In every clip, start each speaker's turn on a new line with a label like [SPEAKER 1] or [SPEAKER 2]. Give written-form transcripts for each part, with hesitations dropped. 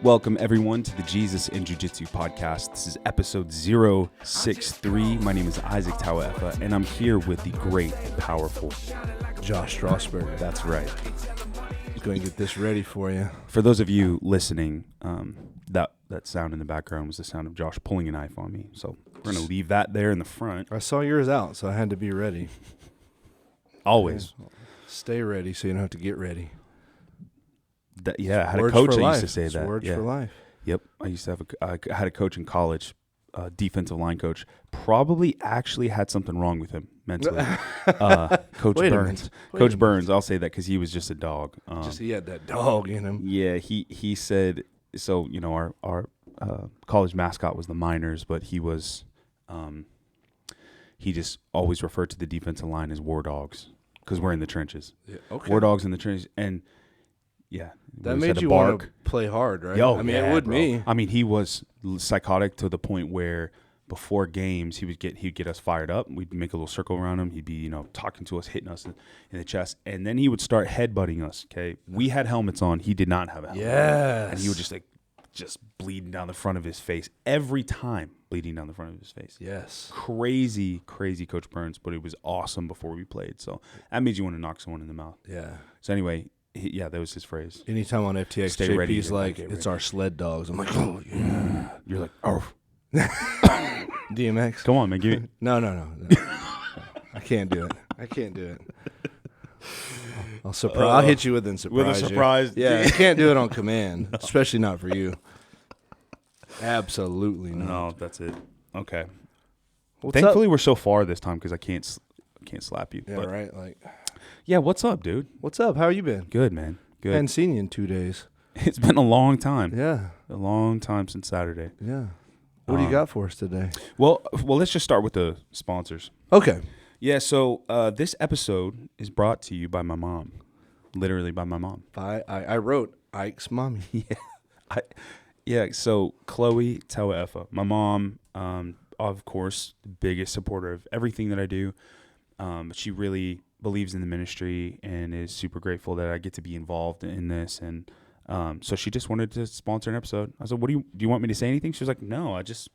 [SPEAKER 1] Welcome, everyone, to the Jesus and Jiu-Jitsu podcast. This is episode 063. My name is Isaac Tauaefa, and I'm here with the great and powerful
[SPEAKER 2] Josh Straussberger.
[SPEAKER 1] That's right.
[SPEAKER 2] He's going to get this ready for you.
[SPEAKER 1] For those of you listening, that sound in the background was the sound of Josh pulling a knife on me. So we're going to leave that there in the front.
[SPEAKER 2] I saw yours out, so I had to be ready.
[SPEAKER 1] Always.
[SPEAKER 2] Stay ready so you don't have to get ready.
[SPEAKER 1] I had a coach that used to say
[SPEAKER 2] it's
[SPEAKER 1] that.
[SPEAKER 2] Words for life.
[SPEAKER 1] Yep. I used to have I had a coach in college, defensive line coach. Probably actually had something wrong with him mentally. Coach Burns. Coach Burns, I'll say that because he was just a dog.
[SPEAKER 2] He had that dog in him.
[SPEAKER 1] Yeah, he said, so, you know, our college mascot was the Miners, but he was, he just always referred to the defensive line as war dogs because we're in the trenches. Yeah, okay. War dogs in the trenches. And, yeah.
[SPEAKER 2] That made you want to play hard, right?
[SPEAKER 1] Yo,
[SPEAKER 2] I mean, it would me.
[SPEAKER 1] I mean, he was psychotic to the point where before games, he'd get us fired up. We'd make a little circle around him. He'd be, talking to us, hitting us in the chest. And then he would start headbutting us, okay? We had helmets on. He did not have a helmet.
[SPEAKER 2] Yes.
[SPEAKER 1] And he would just bleeding down the front of his face. Every time bleeding down the front of his face.
[SPEAKER 2] Yes.
[SPEAKER 1] Crazy, crazy Coach Burns, but it was awesome before we played. So that made you want to knock someone in the mouth.
[SPEAKER 2] Yeah.
[SPEAKER 1] So anyway, that was his phrase.
[SPEAKER 2] Anytime on FTX,
[SPEAKER 1] Stay
[SPEAKER 2] JP's
[SPEAKER 1] ready,
[SPEAKER 2] like, it's our sled dogs. I'm like, oh, yeah.
[SPEAKER 1] You're like, oh.
[SPEAKER 2] DMX.
[SPEAKER 1] Come on, man. Give it.
[SPEAKER 2] No. I can't do it. I'll hit you with a surprise.
[SPEAKER 1] With a surprise.
[SPEAKER 2] Yeah, I can't do it on command, especially not for you. Absolutely not.
[SPEAKER 1] No, that's it. Okay.
[SPEAKER 2] What's
[SPEAKER 1] Thankfully,
[SPEAKER 2] up?
[SPEAKER 1] we're so far this time because I can't slap you.
[SPEAKER 2] Yeah,
[SPEAKER 1] but,
[SPEAKER 2] right. Like,
[SPEAKER 1] yeah, what's up, dude?
[SPEAKER 2] What's up? How you been?
[SPEAKER 1] Good, man. Good.
[SPEAKER 2] I hadn't seen you in 2 days.
[SPEAKER 1] It's been a long time.
[SPEAKER 2] Yeah.
[SPEAKER 1] A long time since Saturday.
[SPEAKER 2] Yeah. What do you got for us today?
[SPEAKER 1] Well, let's just start with the sponsors.
[SPEAKER 2] Okay.
[SPEAKER 1] Yeah, so this episode is brought to you by my mom. Literally by my mom.
[SPEAKER 2] I wrote Ike's mommy.
[SPEAKER 1] Yeah. So Chloe Tauaefa, my mom, of course, the biggest supporter of everything that I do. She really believes in the ministry and is super grateful that I get to be involved in this. And so she just wanted to sponsor an episode. I said, do you want me to say anything? She was like, no, I just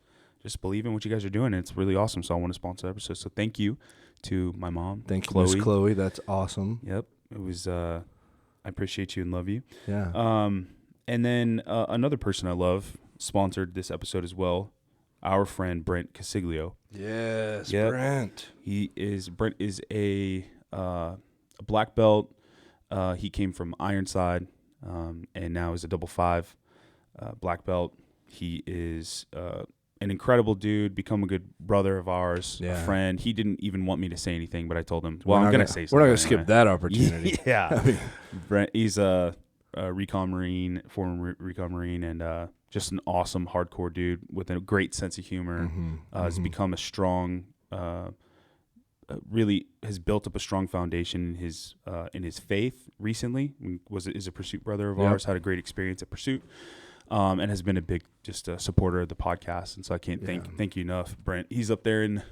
[SPEAKER 1] believe in what you guys are doing. And it's really awesome. So I want to sponsor the episode. So thank you to my mom.
[SPEAKER 2] Thank you, Miss Chloe. That's awesome.
[SPEAKER 1] Yep. It was, I appreciate you and love you.
[SPEAKER 2] Yeah.
[SPEAKER 1] And then another person I love sponsored this episode as well. Our friend Brent Casiglio.
[SPEAKER 2] Yes,
[SPEAKER 1] yep.
[SPEAKER 2] Brent.
[SPEAKER 1] Brent is a black belt. He came from Ironside, and now is a 5 black belt. He is an incredible dude, become a good brother of ours, a friend. He didn't even want me to say anything, but I told him, well, I'm going to say something.
[SPEAKER 2] We're not going to skip that opportunity.
[SPEAKER 1] Yeah. Brent, he's a recon Marine, former recon Marine, and just an awesome hardcore dude with a great sense of humor. Has become a strong, really has built up a strong foundation in his faith recently. Is a Pursuit brother of ours, had a great experience at Pursuit. And has been a big supporter of the podcast, and so I can't thank you enough, Brent. He's up there in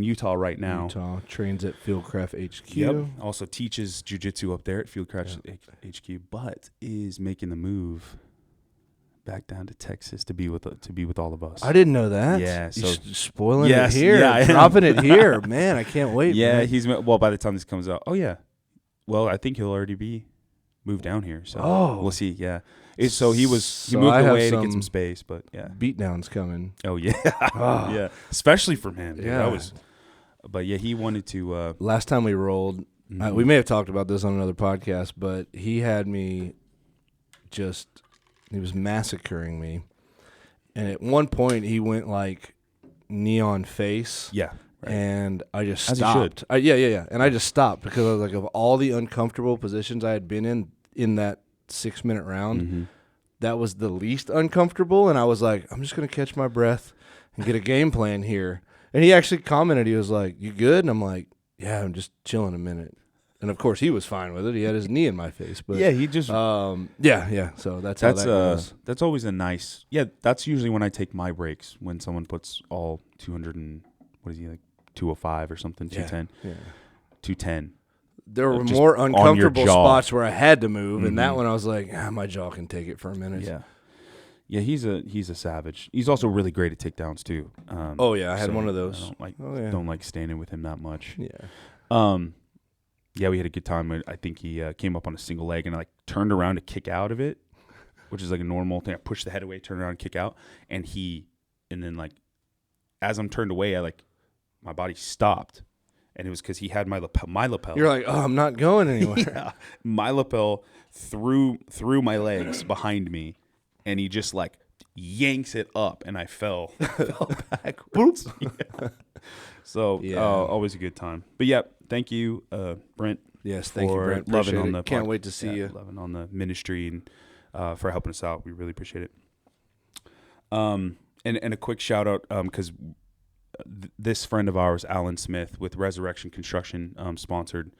[SPEAKER 1] Utah right now.
[SPEAKER 2] Utah trains at Fieldcraft HQ.
[SPEAKER 1] Yep. Also teaches jiu-jitsu up there at Fieldcraft HQ, but is making the move back down to Texas to be with all of us.
[SPEAKER 2] I didn't know that.
[SPEAKER 1] Yeah,
[SPEAKER 2] so
[SPEAKER 1] so
[SPEAKER 2] spoiling it here, dropping it here, man. I can't wait.
[SPEAKER 1] Yeah,
[SPEAKER 2] man.
[SPEAKER 1] by the time this comes out, I think he'll already be moved down here. So we'll see. Yeah. So he moved away to get some space, but yeah.
[SPEAKER 2] Beatdowns coming.
[SPEAKER 1] Oh yeah. Yeah. Especially from him. Dude. Yeah. But yeah, he wanted to
[SPEAKER 2] last time we rolled, we may have talked about this on another podcast, but he had me he was massacring me. And at one point he went like neon face.
[SPEAKER 1] Yeah. Right.
[SPEAKER 2] And I just
[SPEAKER 1] stopped.
[SPEAKER 2] As you should. Yeah. And I just stopped because I was like, of all the uncomfortable positions I had been in that 6-minute round, that was the least uncomfortable. And I was like, I'm just going to catch my breath and get a game plan here. And he actually commented, he was like, you good? And I'm like, yeah, I'm just chilling a minute. And of course he was fine with it. He had his knee in my face, but
[SPEAKER 1] yeah, he just
[SPEAKER 2] So that's how that goes.
[SPEAKER 1] That's always a nice. Yeah, that's usually when I take my breaks, when someone puts all 200 and what is he like 205 or something, 210.
[SPEAKER 2] Yeah.
[SPEAKER 1] 210.
[SPEAKER 2] there were
[SPEAKER 1] just
[SPEAKER 2] more
[SPEAKER 1] on your
[SPEAKER 2] uncomfortable
[SPEAKER 1] jaw.
[SPEAKER 2] spots where I had to move, and that one I was like, my jaw can take it for a minute.
[SPEAKER 1] Yeah. Yeah, he's a savage. He's also really great at takedowns too.
[SPEAKER 2] I had one of those.
[SPEAKER 1] I don't like standing with him that much.
[SPEAKER 2] Yeah.
[SPEAKER 1] Yeah, we had a good time. I think he came up on a single leg and I turned around to kick out of it, which is like a normal thing. I pushed the head away, turn around, and kick out, and then as I'm turned away, my body stopped, and it was because he had my lapel.
[SPEAKER 2] You're like, I'm not going anywhere.
[SPEAKER 1] Yeah, my lapel through my legs behind me, and he just yanks it up, and I fell backwards. Yeah. So always a good time. But yeah, thank you, Brent.
[SPEAKER 2] Yes, thank you, Brent.
[SPEAKER 1] Loving on the
[SPEAKER 2] Can't wait to see you.
[SPEAKER 1] Loving on the ministry and for helping us out. We really appreciate it. And a quick shout out because this friend of ours, Alan Smith, with Resurrection Construction, sponsored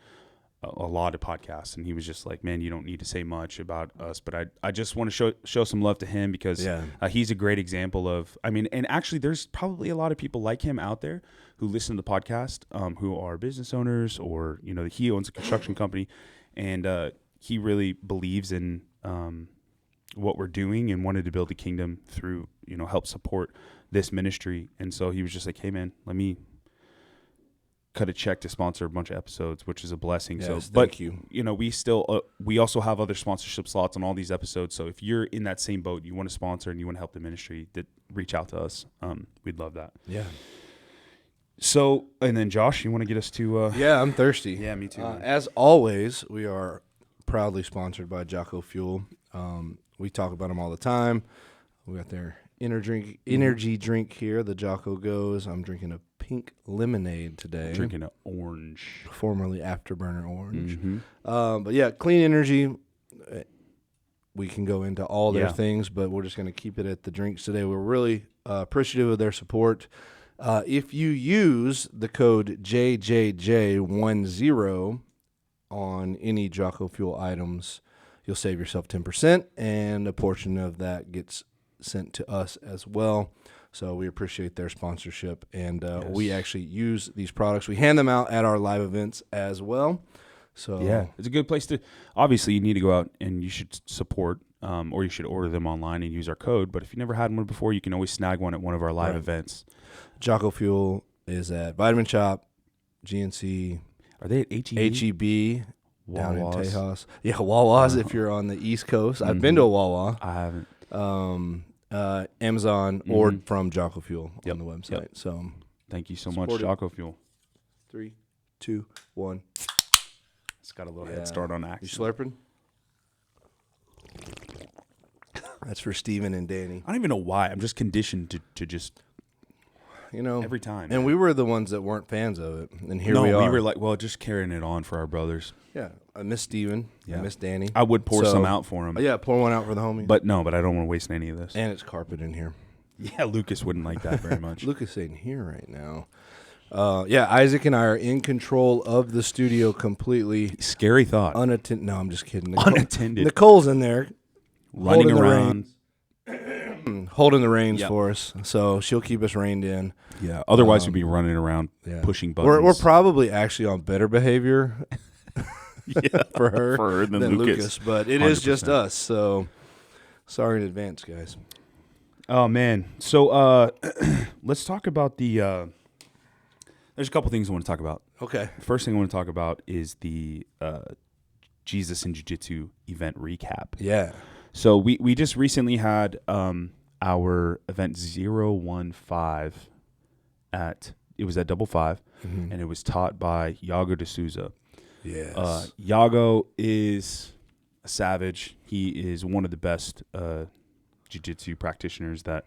[SPEAKER 1] a lot of podcasts, and he was just like, man, you don't need to say much about us, but I just want to show some love to him because he's a great example of, and actually there's probably a lot of people like him out there who listen to the podcast, who are business owners, or he owns a construction company, and he really believes in what we're doing and wanted to build a kingdom through help support this ministry. And so he was just like, hey man, let me cut a check to sponsor a bunch of episodes, which is a blessing.
[SPEAKER 2] Yes,
[SPEAKER 1] so,
[SPEAKER 2] thank you.
[SPEAKER 1] We still we also have other sponsorship slots on all these episodes. So if you're in that same boat, you want to sponsor and you want to help the ministry, reach out to us. We'd love that.
[SPEAKER 2] Yeah.
[SPEAKER 1] So, and then Josh, you want to get us to?
[SPEAKER 2] Yeah, I'm thirsty.
[SPEAKER 1] Yeah, me too.
[SPEAKER 2] As always, we are proudly sponsored by Jocko Fuel. We talk about them all the time. We got their energy drink here. The Jocko Goes. I'm drinking a pink lemonade today.
[SPEAKER 1] Drinking an orange,
[SPEAKER 2] formerly Afterburner orange.
[SPEAKER 1] Mm-hmm.
[SPEAKER 2] But yeah, clean energy. We can go into all their things, but we're just going to keep it at the drinks today. We're really appreciative of their support. If you use the code JJJ10 on any Jocko Fuel items, you'll save yourself 10%, and a portion of that gets sent to us as well. So we appreciate their sponsorship, and we actually use these products. We hand them out at our live events as well. So
[SPEAKER 1] yeah, it's a good place to. Obviously, you need to go out and you should support, or you should order them online and use our code. But if you never had one before, you can always snag one at one of our live events.
[SPEAKER 2] Jocko Fuel is at Vitamin Shop, GNC.
[SPEAKER 1] Are they at
[SPEAKER 2] HEB? Down in Tejas. Yeah, Wawa's if you're on the East Coast. I've been to a Wawa.
[SPEAKER 1] I haven't.
[SPEAKER 2] Amazon or from Jocko Fuel on the website.
[SPEAKER 1] Yep.
[SPEAKER 2] So
[SPEAKER 1] thank you so much, Jocko Fuel.
[SPEAKER 2] 3, 2, 1.
[SPEAKER 1] It's got a little head start on accent.
[SPEAKER 2] You slurping? That's for Steven and Danny.
[SPEAKER 1] I don't even know why. I'm just conditioned to just every time.
[SPEAKER 2] And we were the ones that weren't fans of it, and here
[SPEAKER 1] we
[SPEAKER 2] are.
[SPEAKER 1] We were like, well, just carrying it on for our brothers.
[SPEAKER 2] Yeah, I miss Steven. I miss Danny.
[SPEAKER 1] I would pour some out for him.
[SPEAKER 2] Yeah, pour one out for the homies.
[SPEAKER 1] But I don't want to waste any of this.
[SPEAKER 2] And it's carpet in here.
[SPEAKER 1] Yeah, Lucas wouldn't like that very much.
[SPEAKER 2] Lucas ain't here right now. Isaac and I are in control of the studio completely.
[SPEAKER 1] Scary thought.
[SPEAKER 2] Unattended. No, I'm just kidding.
[SPEAKER 1] Unattended.
[SPEAKER 2] Nicole's in there.
[SPEAKER 1] Running around.
[SPEAKER 2] Holding the reins for us. So she'll keep us reined in.
[SPEAKER 1] Yeah. Otherwise, we'd be running around pushing buttons.
[SPEAKER 2] We're probably actually on better behavior for her than Lucas. But it 100%. Is just us. So sorry in advance, guys.
[SPEAKER 1] Oh, man. So let's talk about the there's a couple things I want to talk about.
[SPEAKER 2] Okay.
[SPEAKER 1] The first thing I want to talk about is the Jesus in Jiu-Jitsu event recap.
[SPEAKER 2] Yeah.
[SPEAKER 1] So we just recently had our event 015 it was at Double Five, and it was taught by Iago de Souza.
[SPEAKER 2] Yes.
[SPEAKER 1] Iago is a savage. He is one of the best jiu-jitsu practitioners that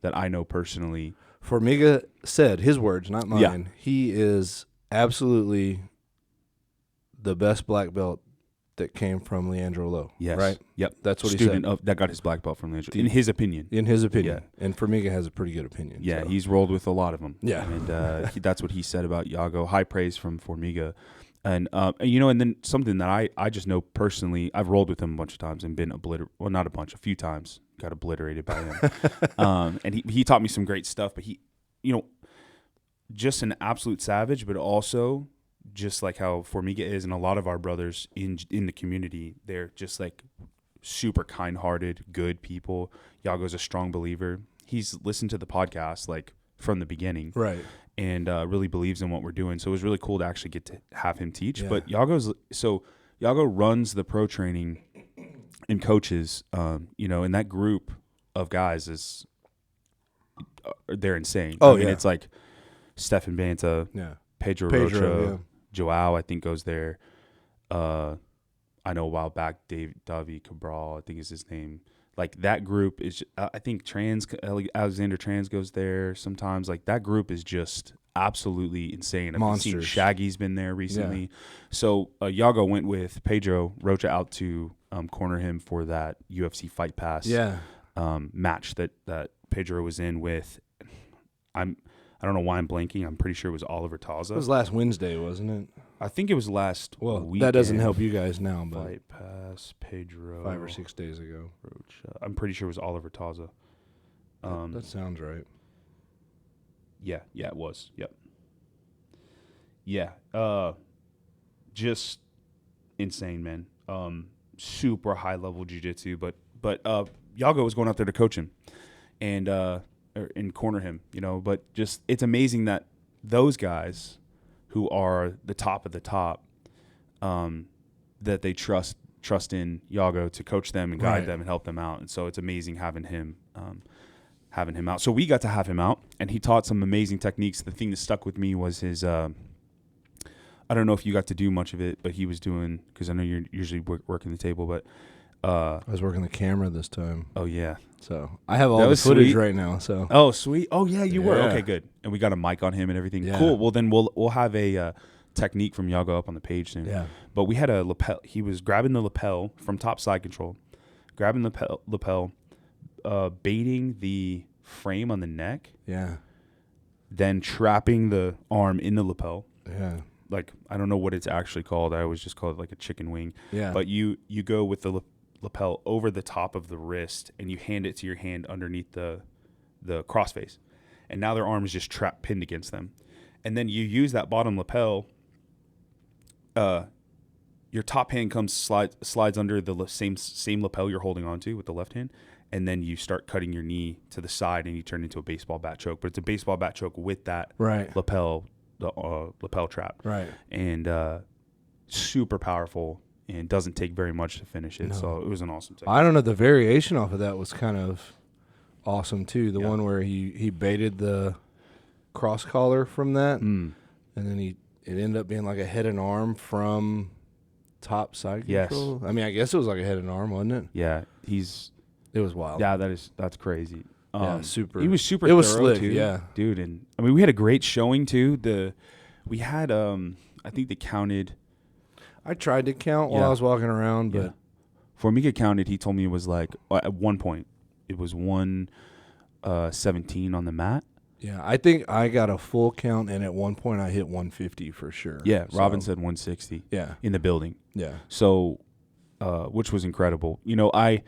[SPEAKER 1] I know personally.
[SPEAKER 2] Formiga said, his words, not mine,
[SPEAKER 1] Yeah.
[SPEAKER 2] He is absolutely the best black belt that came from Leandro Lowe.
[SPEAKER 1] Yes.
[SPEAKER 2] Right?
[SPEAKER 1] Yep.
[SPEAKER 2] That's what
[SPEAKER 1] Student
[SPEAKER 2] he said.
[SPEAKER 1] that got his black belt from Leandro. In his opinion.
[SPEAKER 2] In his opinion.
[SPEAKER 1] Yeah.
[SPEAKER 2] And Formiga has a pretty good opinion.
[SPEAKER 1] Yeah,
[SPEAKER 2] so.
[SPEAKER 1] he's rolled with a lot of them.
[SPEAKER 2] Yeah.
[SPEAKER 1] And that's what he said about Iago. High praise from Formiga. And, and then something that I just know personally, I've rolled with him a bunch of times and been well, not a bunch, a few times, got obliterated by him. And he taught me some great stuff, but he, just an absolute savage, but also just like how Formiga is, and a lot of our brothers in the community, they're just like super kind-hearted, good people. Yago's a strong believer. He's listened to the podcast like from the beginning,
[SPEAKER 2] right,
[SPEAKER 1] and really believes in what we're doing. So it was really cool to actually get to have him teach.
[SPEAKER 2] Yeah.
[SPEAKER 1] But Yago runs the pro training and coaches, and that group of guys they're insane.
[SPEAKER 2] Oh,
[SPEAKER 1] I mean,
[SPEAKER 2] yeah.
[SPEAKER 1] it's like Stefan Banta,
[SPEAKER 2] yeah,
[SPEAKER 1] Pedro
[SPEAKER 2] Pedro,
[SPEAKER 1] Rocha, Joao, I think goes there. I know a while back, Davi Cabral, I think is his name. Like that group is, I think Alexander Trans goes there sometimes. Like that group is just absolutely insane. I've seen Shaggy's been there recently.
[SPEAKER 2] Yeah.
[SPEAKER 1] So Yago went with Pedro Rocha out to corner him for that UFC Fight Pass match that Pedro was in with. I don't know why I'm blanking. I'm pretty sure it was Oliver Taza.
[SPEAKER 2] It was last Wednesday, wasn't it?
[SPEAKER 1] I think it was last weekend.
[SPEAKER 2] That doesn't help you guys now, but
[SPEAKER 1] Fight Pass, Pedro.
[SPEAKER 2] 5 or 6 days ago.
[SPEAKER 1] Rocha. I'm pretty sure it was Oliver Taza.
[SPEAKER 2] That sounds right.
[SPEAKER 1] Yeah, it was. Yep. Yeah. Just insane, man. Super high level jiu-jitsu, but Yago was going out there to coach him and corner him, but just it's amazing that those guys who are the top of the top, that they trust in Yago to coach them and guide them and help them out. And so it's amazing having him out. So we got to have him out, and he taught some amazing techniques. The thing that stuck with me was his, I don't know if you got to do much of it, but he was doing, because I know you're usually working the table, but
[SPEAKER 2] I was working the camera this time.
[SPEAKER 1] Oh, yeah.
[SPEAKER 2] So I have all the footage right now. So
[SPEAKER 1] oh, sweet. Oh, yeah, you were. Okay, good. And we got a mic on him and everything.
[SPEAKER 2] Yeah.
[SPEAKER 1] Cool. Well, then we'll have a technique from Yago up on the page soon.
[SPEAKER 2] Yeah.
[SPEAKER 1] But we had a lapel. He was grabbing the lapel from top side control, grabbing the lapel, baiting the frame on the neck.
[SPEAKER 2] Yeah.
[SPEAKER 1] Then trapping the arm in the lapel.
[SPEAKER 2] Yeah.
[SPEAKER 1] Like, I don't know what it's actually called. I always just call it like a chicken wing.
[SPEAKER 2] Yeah.
[SPEAKER 1] But you go with the lapel over the top of the wrist, and you hand it to your hand underneath the crossface, and now their arm is just pinned against them, and then you use that bottom lapel. Your top hand slides under the same lapel you're holding onto with the left hand, and then you start cutting your knee to the side, and you turn into a baseball bat choke. But it's a baseball bat choke with that lapel, the lapel trap,
[SPEAKER 2] right?
[SPEAKER 1] And super powerful. And doesn't take very much to finish it, so it was an awesome technique.
[SPEAKER 2] I don't know. The variation off of that was kind of awesome too. The one where he baited the cross collar from that, and then it ended up being like a head and arm from top side control. I mean, I guess it was like a head and arm, wasn't it?
[SPEAKER 1] Yeah,
[SPEAKER 2] it was wild.
[SPEAKER 1] Yeah, that's crazy.
[SPEAKER 2] Super.
[SPEAKER 1] He was super.
[SPEAKER 2] It was
[SPEAKER 1] thorough
[SPEAKER 2] slick,
[SPEAKER 1] too,
[SPEAKER 2] yeah,
[SPEAKER 1] dude. And I mean, we had a great showing too. We had I think they counted.
[SPEAKER 2] I tried to count while I was walking around, but
[SPEAKER 1] Formiga counted. He told me it was like at one point it was 117 on the mat.
[SPEAKER 2] Yeah, I think I got a full count, and at one point I hit 150 for sure.
[SPEAKER 1] Yeah, Robin said 160.
[SPEAKER 2] Yeah,
[SPEAKER 1] in the building.
[SPEAKER 2] Yeah,
[SPEAKER 1] so which was incredible. I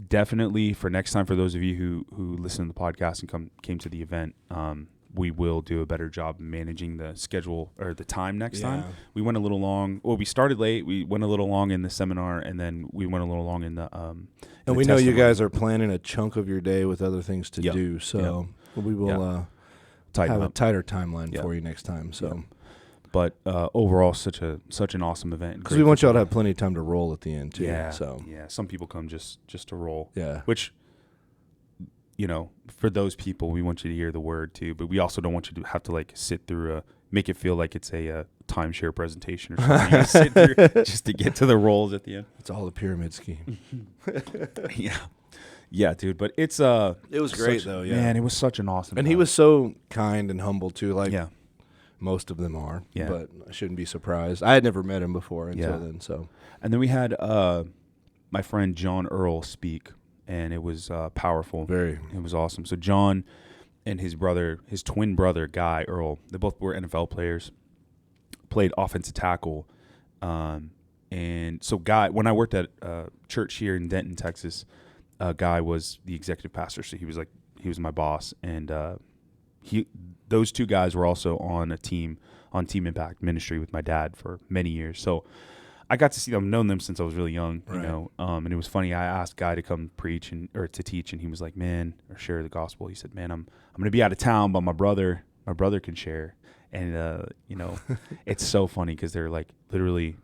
[SPEAKER 1] definitely for next time, for those of you who listen to the podcast and came to the event, we will do a better job managing the schedule or the time next time. We went a little long. Well, we started late. We went a little long in the seminar, and then we went a little long in the
[SPEAKER 2] and we know you guys are planning a chunk of your day with other things to do, so we will have a tighter timeline for you next time. So,
[SPEAKER 1] but overall, such an awesome event.
[SPEAKER 2] Because we want y'all to have plenty of time to roll at the end too.
[SPEAKER 1] Yeah.
[SPEAKER 2] So
[SPEAKER 1] some people come just to roll.
[SPEAKER 2] Yeah.
[SPEAKER 1] Which, for those people, we want you to hear the word too, but we also don't want you to have to like sit through make it feel like it's a timeshare presentation or something. You sit through just to get to the rolls at the end.
[SPEAKER 2] It's all a pyramid scheme.
[SPEAKER 1] Yeah, dude. But it
[SPEAKER 2] was great though. Yeah,
[SPEAKER 1] man, it was such an awesome.
[SPEAKER 2] And
[SPEAKER 1] time.
[SPEAKER 2] he was so kind and humble too. Like most of them are.
[SPEAKER 1] Yeah.
[SPEAKER 2] But I shouldn't be surprised. I had never met him before until then. So.
[SPEAKER 1] And then we had my friend John Earl speak. And it was powerful. It was awesome. So John and his twin brother, Guy Earl, they both were NFL players, played offensive tackle. And so Guy, when I worked at church here in Denton, Texas, Guy was the executive pastor. So he was my boss. And those two guys were also on Team Impact Ministry with my dad for many years. So I got to see them. I've known them since I was really young, you know. And it was funny. I asked Guy to come preach or to teach, and he was like, "Man," or share the gospel. He said, "Man, I'm going to be out of town, but my brother can share." And you know, it's so funny because they're like literally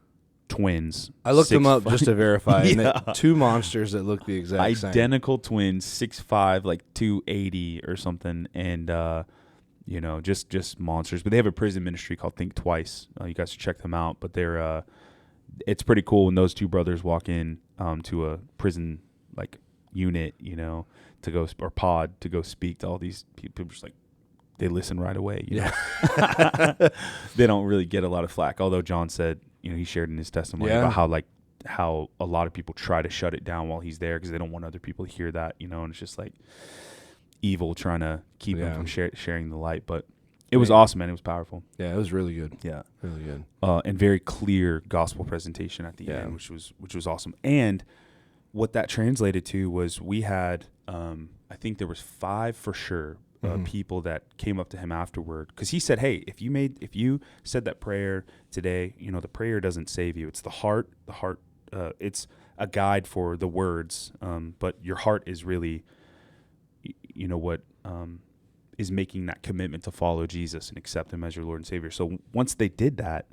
[SPEAKER 1] twins.
[SPEAKER 2] I looked them up
[SPEAKER 1] 6'5"
[SPEAKER 2] just to verify.
[SPEAKER 1] Yeah.
[SPEAKER 2] And they, two monsters that look the exact same.
[SPEAKER 1] Identical twins, 6'5", like 280 or something, and you know, just monsters. But they have a prison ministry called Think Twice. You guys should check them out. But they're it's pretty cool when those two brothers walk in to a prison like unit, you know, to go or pod to go speak to all these people. Just like they listen right away. You know? They don't really get a lot of flack. Although John said, you know, he shared in his testimony about how a lot of people try to shut it down while he's there because they don't want other people to hear that, you know, and it's just like evil trying to keep him from sharing the light. But it was awesome, man. It was powerful.
[SPEAKER 2] Yeah, it was really good.
[SPEAKER 1] Yeah,
[SPEAKER 2] really good.
[SPEAKER 1] And very clear gospel presentation at the end, which was awesome. And what that translated to was we had, I think there was 5 for sure people that came up to him afterward because he said, "Hey, if you said that prayer today, you know, the prayer doesn't save you. It's the heart. It's a guide for the words, but your heart is really, you know, what." Is making that commitment to follow Jesus and accept him as your Lord and Savior. So once they did that,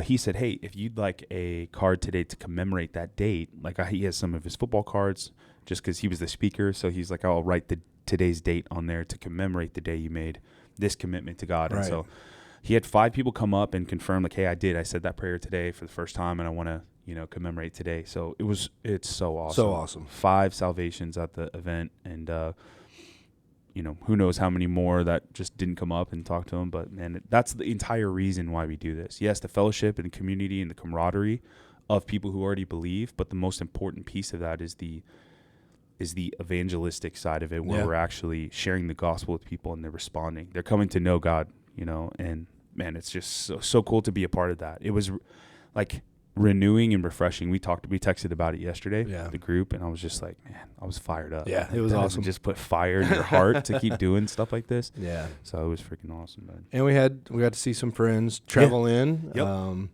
[SPEAKER 1] he said, "Hey, if you'd like a card today to commemorate that date," like he has some of his football cards just because he was the speaker. So he's like, "I'll write today's date on there to commemorate the day you made this commitment to God." And so he had 5 people come up and confirm like, "Hey, I said that prayer today for the first time and I want to, you know, commemorate today." So it's so awesome.
[SPEAKER 2] So awesome. 5
[SPEAKER 1] salvations at the event. And, you know, who knows how many more that just didn't come up and talk to him. But, man, that's the entire reason why we do this. Yes, the fellowship and the community and the camaraderie of people who already believe. But the most important piece of that is the evangelistic side of it, where we're actually sharing the gospel with people and they're responding. They're coming to know God, you know. And, man, it's just so cool to be a part of that. It was, like, renewing and refreshing. We texted about it yesterday, the group, and I was just like, man, I was fired up.
[SPEAKER 2] Yeah, it was awesome.
[SPEAKER 1] Just put fire in your heart to keep doing stuff like this.
[SPEAKER 2] Yeah.
[SPEAKER 1] So it was freaking awesome, man.
[SPEAKER 2] And we got to see some friends travel in.
[SPEAKER 1] Yep.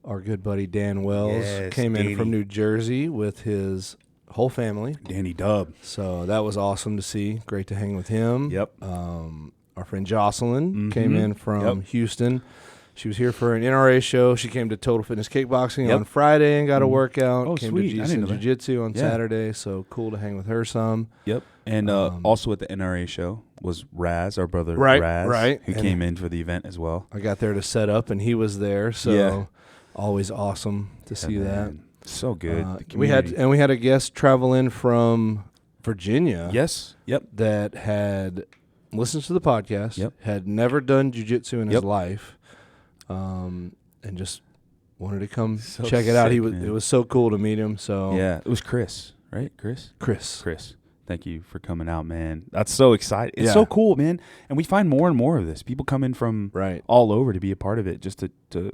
[SPEAKER 2] Our good buddy Dan Wells came in from New Jersey with his whole family.
[SPEAKER 1] Danny Dub.
[SPEAKER 2] So that was awesome to see. Great to hang with him.
[SPEAKER 1] Yep.
[SPEAKER 2] Our friend Jocelyn came in from Houston. She was here for an NRA show. She came to Total Fitness Kickboxing on Friday and got a workout.
[SPEAKER 1] Oh,
[SPEAKER 2] came
[SPEAKER 1] sweet.
[SPEAKER 2] to Jiu-Jitsu on Saturday, so cool to hang with her some.
[SPEAKER 1] Yep. And also at the NRA show was Raz, our brother Raz, who came in for the event as well.
[SPEAKER 2] I got there to set up, and he was there, so always awesome to see that.
[SPEAKER 1] So good.
[SPEAKER 2] We had a guest travel in from Virginia.
[SPEAKER 1] Yes. Yep.
[SPEAKER 2] That had listened to the podcast. Yep. Had never done jiu-jitsu in his life. And just wanted to come check it out. It was so cool to meet him. So
[SPEAKER 1] yeah, it was Chris, right? Chris. Thank you for coming out, man. That's so exciting. It's so cool, man. And we find more and more of this. People come in from all over to be a part of it. Just to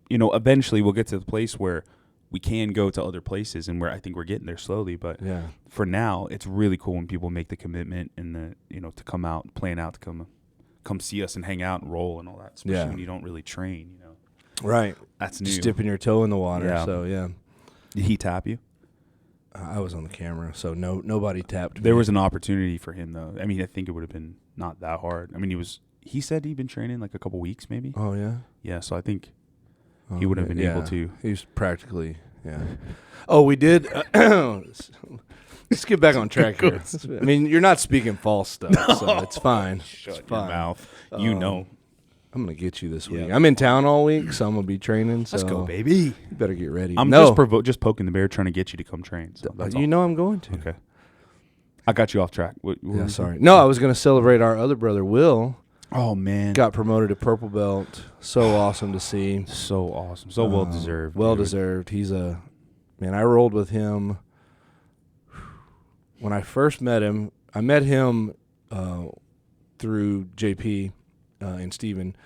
[SPEAKER 1] you know, eventually we'll get to the place where we can go to other places, and where I think we're getting there slowly. But for now, it's really cool when people make the commitment and to come out, plan out to come see us and hang out and roll and all that, especially when you don't really train, you know.
[SPEAKER 2] Right.
[SPEAKER 1] That's new.
[SPEAKER 2] Just dipping your toe in the water.
[SPEAKER 1] Yeah.
[SPEAKER 2] So,
[SPEAKER 1] Did he tap you?
[SPEAKER 2] I was on the camera, so nobody tapped me.
[SPEAKER 1] There was an opportunity for him, though. I mean, I think it would have been not that hard. I mean, he said he'd been training like a couple weeks maybe.
[SPEAKER 2] Oh, yeah?
[SPEAKER 1] Yeah, so I think he would have been able to.
[SPEAKER 2] He was practically, Oh, we did. Let's get back on track here. I mean, you're not speaking false stuff, so it's fine.
[SPEAKER 1] Shut your mouth. You know.
[SPEAKER 2] I'm going to get you this week. I'm in town all week, so I'm going to be training. So
[SPEAKER 1] let's go, baby.
[SPEAKER 2] You better get ready.
[SPEAKER 1] I'm just poking the bear, trying to get you to come train. So that's
[SPEAKER 2] you know I'm going to.
[SPEAKER 1] Okay. I got you off track. What
[SPEAKER 2] sorry. No, I was going to celebrate our other brother, Will.
[SPEAKER 1] Oh, man.
[SPEAKER 2] Got promoted to purple belt. So awesome to see.
[SPEAKER 1] So awesome. So well-deserved.
[SPEAKER 2] Well-deserved. He's man, I rolled with him. When I first met him, I met him through JP and Steven,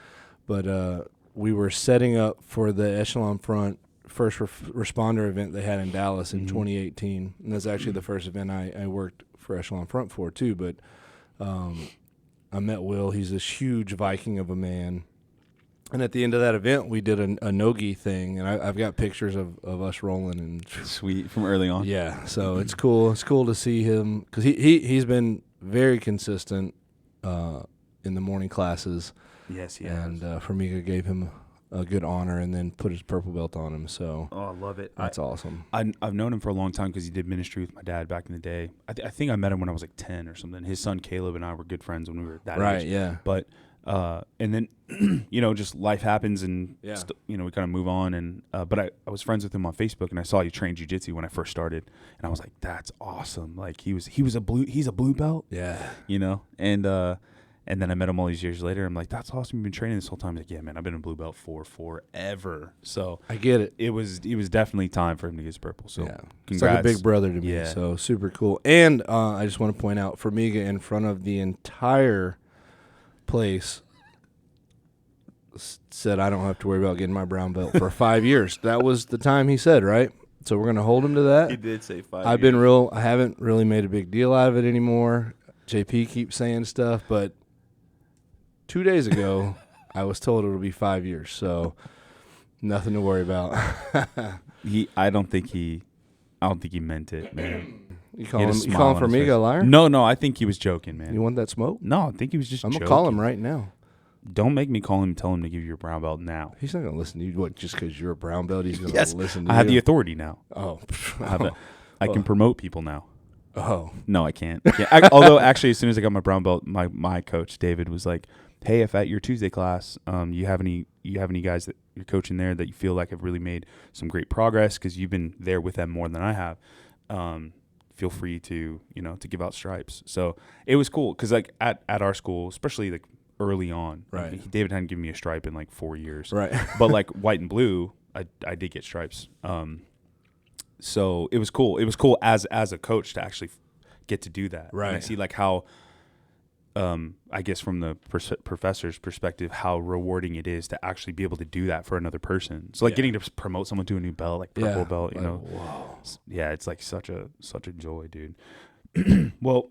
[SPEAKER 2] but we were setting up for the Echelon Front first responder event they had in Dallas in 2018. And that's actually the first event I worked for Echelon Front for, too. But I met Will. He's this huge Viking of a man. And at the end of that event, we did a no-gi thing, and I've got pictures of us rolling. And
[SPEAKER 1] Sweet, from early on.
[SPEAKER 2] yeah, so it's cool. It's cool to see him because he's been very consistent in the morning classes.
[SPEAKER 1] Yes, he
[SPEAKER 2] and
[SPEAKER 1] has.
[SPEAKER 2] Formiga gave him a good honor and then put his purple belt on him. So
[SPEAKER 1] Oh, I love it.
[SPEAKER 2] that's awesome.
[SPEAKER 1] I've known him for a long time because he did ministry with my dad back in the day. I think I met him when I was like 10 or something. His son Caleb and I were good friends when we were that age.
[SPEAKER 2] Right, yeah.
[SPEAKER 1] But and then just life happens and
[SPEAKER 2] Yeah.
[SPEAKER 1] we kind of move on. And but I was friends with him on Facebook, and I saw he trained jiu-jitsu when I first started, and I was like, that's awesome. Like he's a blue belt.
[SPEAKER 2] Yeah.
[SPEAKER 1] And then I met him all these years later. I'm like, that's awesome. You've been training this whole time. He's like, yeah, man, I've been a blue belt for forever. So
[SPEAKER 2] I get it.
[SPEAKER 1] It was definitely time for him to get his purple. So
[SPEAKER 2] Yeah.
[SPEAKER 1] congrats.
[SPEAKER 2] It's like a big brother to me.
[SPEAKER 1] Yeah.
[SPEAKER 2] So super cool. And I just want to point out, Formiga in front of the entire place said, I don't have to worry about getting my brown belt for 5 years. That was the time he said, right? So we're going to hold him to that.
[SPEAKER 1] He did say 5
[SPEAKER 2] I haven't really made a big deal out of it anymore. JP keeps saying stuff, but 2 days ago, I was told it'll be 5 years. So nothing to worry about.
[SPEAKER 1] I don't think he meant it, man.
[SPEAKER 2] You calling Formiga a liar?
[SPEAKER 1] No, I think he was joking, man.
[SPEAKER 2] You want that smoke?
[SPEAKER 1] No, I think he was just
[SPEAKER 2] I'm
[SPEAKER 1] joking.
[SPEAKER 2] going to call him right now.
[SPEAKER 1] Don't make me call him and tell him to give you your brown belt now.
[SPEAKER 2] He's not going to listen to you. What, just because you're a brown belt, he's going to
[SPEAKER 1] Yes,
[SPEAKER 2] listen to you?
[SPEAKER 1] I have the authority now.
[SPEAKER 2] Oh.
[SPEAKER 1] I can promote people now.
[SPEAKER 2] Oh.
[SPEAKER 1] No, I can't. Yeah, although, actually, as soon as I got my brown belt, my coach, David, was like, hey, if at your Tuesday class you have any guys that you're coaching there that you feel like have really made some great progress because you've been there with them more than I have, feel free to give out stripes. So it was cool because like at our school, especially like early on,
[SPEAKER 2] right?
[SPEAKER 1] David hadn't given me a stripe in like 4 years,
[SPEAKER 2] right?
[SPEAKER 1] But like white and blue, I did get stripes. So it was cool. It was cool as a coach to actually get to do that.
[SPEAKER 2] Right.
[SPEAKER 1] And I see like how, I guess from the professor's perspective, how rewarding it is to actually be able to do that for another person. So like getting to promote someone to a new belt, like purple belt,
[SPEAKER 2] whoa.
[SPEAKER 1] Yeah, it's like such a joy, dude. Well,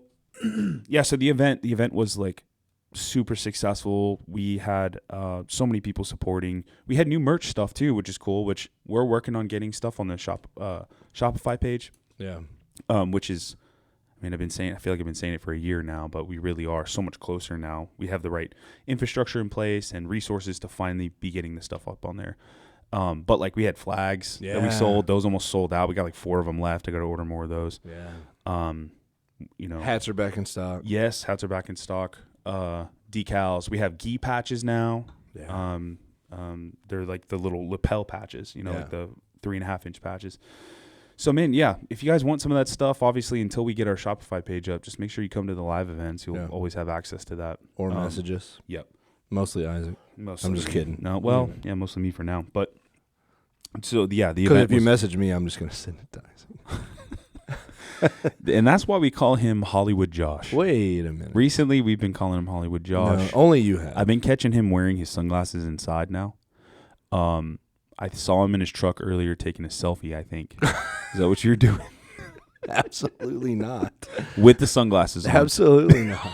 [SPEAKER 1] yeah. So the event was like super successful. We had so many people supporting. We had new merch stuff too, which is cool. Which we're working on getting stuff on the Shopify page.
[SPEAKER 2] Yeah.
[SPEAKER 1] Which is, I mean, I feel like I've been saying it for a year now, but we really are so much closer now. We have the right infrastructure in place and resources to finally be getting the stuff up on there. But like we had flags that we sold; those almost sold out. We got like 4 of them left. I got to order more of those.
[SPEAKER 2] Yeah. Hats are back in stock.
[SPEAKER 1] Yes, hats are back in stock. Decals. We have gi patches now.
[SPEAKER 2] Yeah.
[SPEAKER 1] They're like the little lapel patches, like the 3.5-inch patches. So man, yeah, if you guys want some of that stuff, obviously until we get our Shopify page up, just make sure you come to the live events. You'll always have access to that.
[SPEAKER 2] Or messages.
[SPEAKER 1] Yep.
[SPEAKER 2] Mostly Isaac. I'm just kidding.
[SPEAKER 1] No, well, yeah, mostly me for now. But so yeah, the
[SPEAKER 2] because
[SPEAKER 1] event
[SPEAKER 2] if you message me, I'm just gonna send it to Isaac.
[SPEAKER 1] And that's why we call him Hollywood Josh.
[SPEAKER 2] Wait a minute.
[SPEAKER 1] Recently, we've been calling him Hollywood Josh.
[SPEAKER 2] No, only you have.
[SPEAKER 1] I've been catching him wearing his sunglasses inside now. I saw him in his truck earlier taking a selfie, I think. Is that what you're doing?
[SPEAKER 2] Absolutely not.
[SPEAKER 1] With the sunglasses on.
[SPEAKER 2] Absolutely not.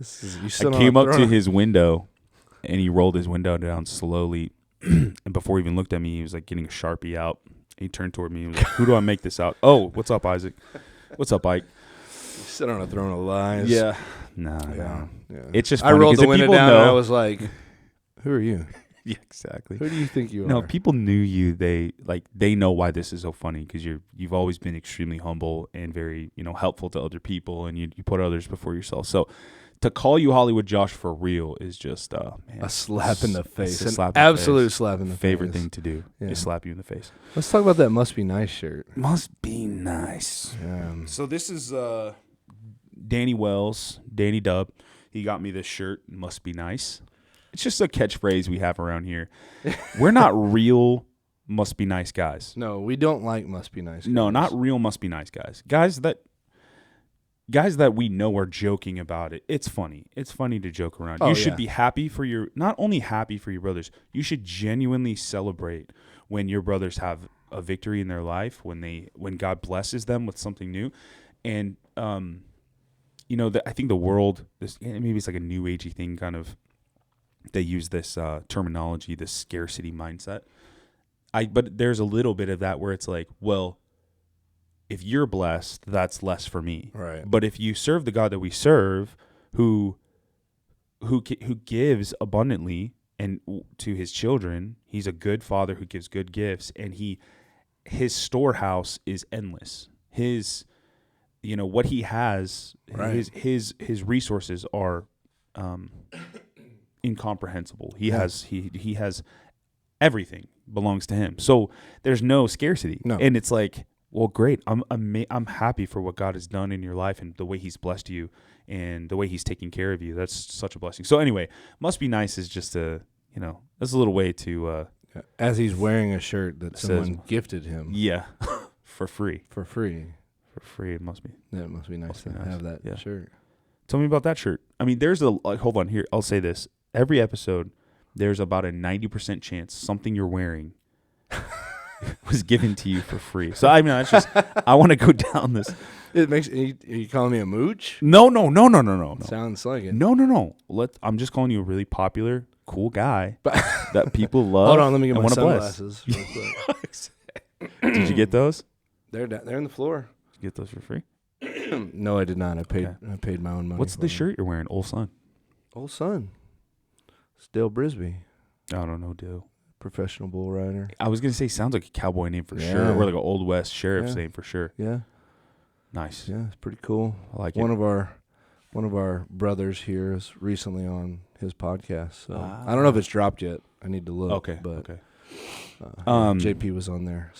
[SPEAKER 1] I came up to his window, and he rolled his window down slowly. And before he even looked at me, he was like getting a Sharpie out. He turned toward me and was like, who do I make this out? Oh, what's up, Isaac? What's up, Ike?
[SPEAKER 2] You sit on a throne of lies.
[SPEAKER 1] Yeah. No.
[SPEAKER 2] Yeah.
[SPEAKER 1] It's just funny.
[SPEAKER 2] I rolled the window down and I was like, who are you?
[SPEAKER 1] Yeah, exactly.
[SPEAKER 2] Who do you think you are?
[SPEAKER 1] No, people knew you. They know why this is so funny because you've always been extremely humble and very helpful to other people, and you put others before yourself. So to call you Hollywood Josh for real is just man,
[SPEAKER 2] a slap in the face.
[SPEAKER 1] An
[SPEAKER 2] absolute slap in the
[SPEAKER 1] favorite
[SPEAKER 2] face.
[SPEAKER 1] thing to do is slap you in the face.
[SPEAKER 2] Let's talk about that Must Be Nice shirt.
[SPEAKER 1] Must be nice.
[SPEAKER 2] Yeah.
[SPEAKER 1] So this is Danny Wells, Danny Dub. He got me this shirt. Must be nice. It's just a catchphrase we have around here. We're not real must be nice guys.
[SPEAKER 2] No, we don't like must be nice guys.
[SPEAKER 1] No, not real must be nice guys. Guys that we know are joking about it. It's funny. It's funny to joke around. You should be happy for not only happy for your brothers, you should genuinely celebrate when your brothers have a victory in their life, when God blesses them with something new. And I think the world, maybe it's like a new agey thing, kind of. They use this terminology, this scarcity mindset. But there's a little bit of that where it's like, well, if you're blessed, that's less for me.
[SPEAKER 2] Right.
[SPEAKER 1] But if you serve the God that we serve, who gives abundantly and to his children, he's a good father who gives good gifts, and his storehouse is endless. His, what he has,
[SPEAKER 2] right.
[SPEAKER 1] his resources are incomprehensible. He has everything belongs to him. So there's no scarcity.
[SPEAKER 2] No.
[SPEAKER 1] And it's like, well, great. I'm happy for what God has done in your life and the way he's blessed you and the way he's taking care of you. That's such a blessing. So anyway, must be nice is just that's a little way to
[SPEAKER 2] as he's wearing a shirt that someone gifted him.
[SPEAKER 1] Yeah. For free.
[SPEAKER 2] For free.
[SPEAKER 1] It must be.
[SPEAKER 2] Yeah, it must be nice to have that shirt.
[SPEAKER 1] Tell me about that shirt. I mean, there's hold on here. I'll say this. Every episode, there's about a 90% chance something you're wearing was given to you for free. So, I mean, it's just, I want to go down this.
[SPEAKER 2] It makes, are you calling me a mooch?
[SPEAKER 1] No.
[SPEAKER 2] Sounds like it.
[SPEAKER 1] No. I'm just calling you a really popular, cool guy that people love.
[SPEAKER 2] Hold on, let me get my sunglasses real quick.
[SPEAKER 1] Did you get those?
[SPEAKER 2] They're in the floor.
[SPEAKER 1] Did you get those for free?
[SPEAKER 2] No, I did not. I paid my own money.
[SPEAKER 1] What's the shirt you're wearing? Old Sun.
[SPEAKER 2] Old Sun. Still Brisby.
[SPEAKER 1] I don't know, dude.
[SPEAKER 2] Professional bull rider.
[SPEAKER 1] I was gonna say sounds like a cowboy name for sure, or like an Old West sheriff's name for sure.
[SPEAKER 2] Yeah.
[SPEAKER 1] Nice.
[SPEAKER 2] Yeah, it's pretty cool.
[SPEAKER 1] I like
[SPEAKER 2] one
[SPEAKER 1] it.
[SPEAKER 2] One of our brothers here is recently on his podcast. So I don't know if it's dropped yet. I need to look.
[SPEAKER 1] Okay.
[SPEAKER 2] But,
[SPEAKER 1] okay.
[SPEAKER 2] JP was on there.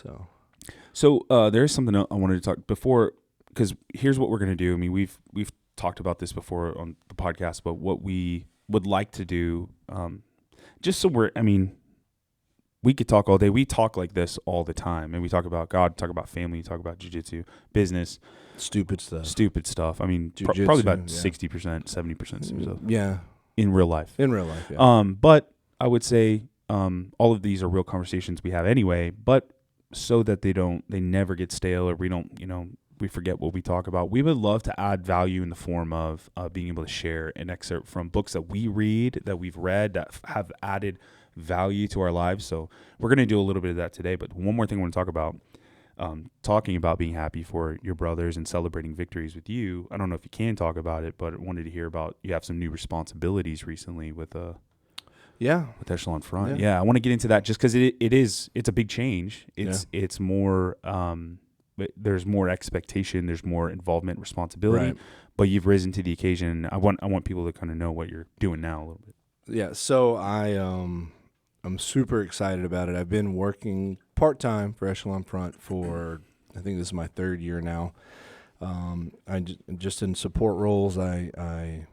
[SPEAKER 1] So there's something I wanted to talk before, because here's what we're gonna do. I mean, we've talked about this before on the podcast, but what we would like to do, just so we could talk all day. We talk like this all the time, and we talk about God, talk about family, talk about jiu-jitsu, business,
[SPEAKER 2] stupid stuff.
[SPEAKER 1] I mean, probably about 60%, 70% stuff.
[SPEAKER 2] Yeah,
[SPEAKER 1] in real life.
[SPEAKER 2] Yeah.
[SPEAKER 1] But I would say all of these are real conversations we have anyway. But so that they never get stale, or we don't, we forget what we talk about. We would love to add value in the form of being able to share an excerpt from books that we read, that we've read, that have added value to our lives. So we're going to do a little bit of that today. But one more thing I want to talk about, talking about being happy for your brothers and celebrating victories with you. I don't know if you can talk about it, but I wanted to hear about, you have some new responsibilities recently with Echelon Front. Yeah, I want to get into that just because it's a big change. It's more, there's more expectation, there's more involvement, responsibility,
[SPEAKER 2] right.
[SPEAKER 1] But you've risen to the occasion. I want people to kind of know what you're doing now a little bit.
[SPEAKER 2] Yeah, so I'm super excited about it. I've been working part-time for Echelon Front for, I think this is my third year now. I just in support roles. I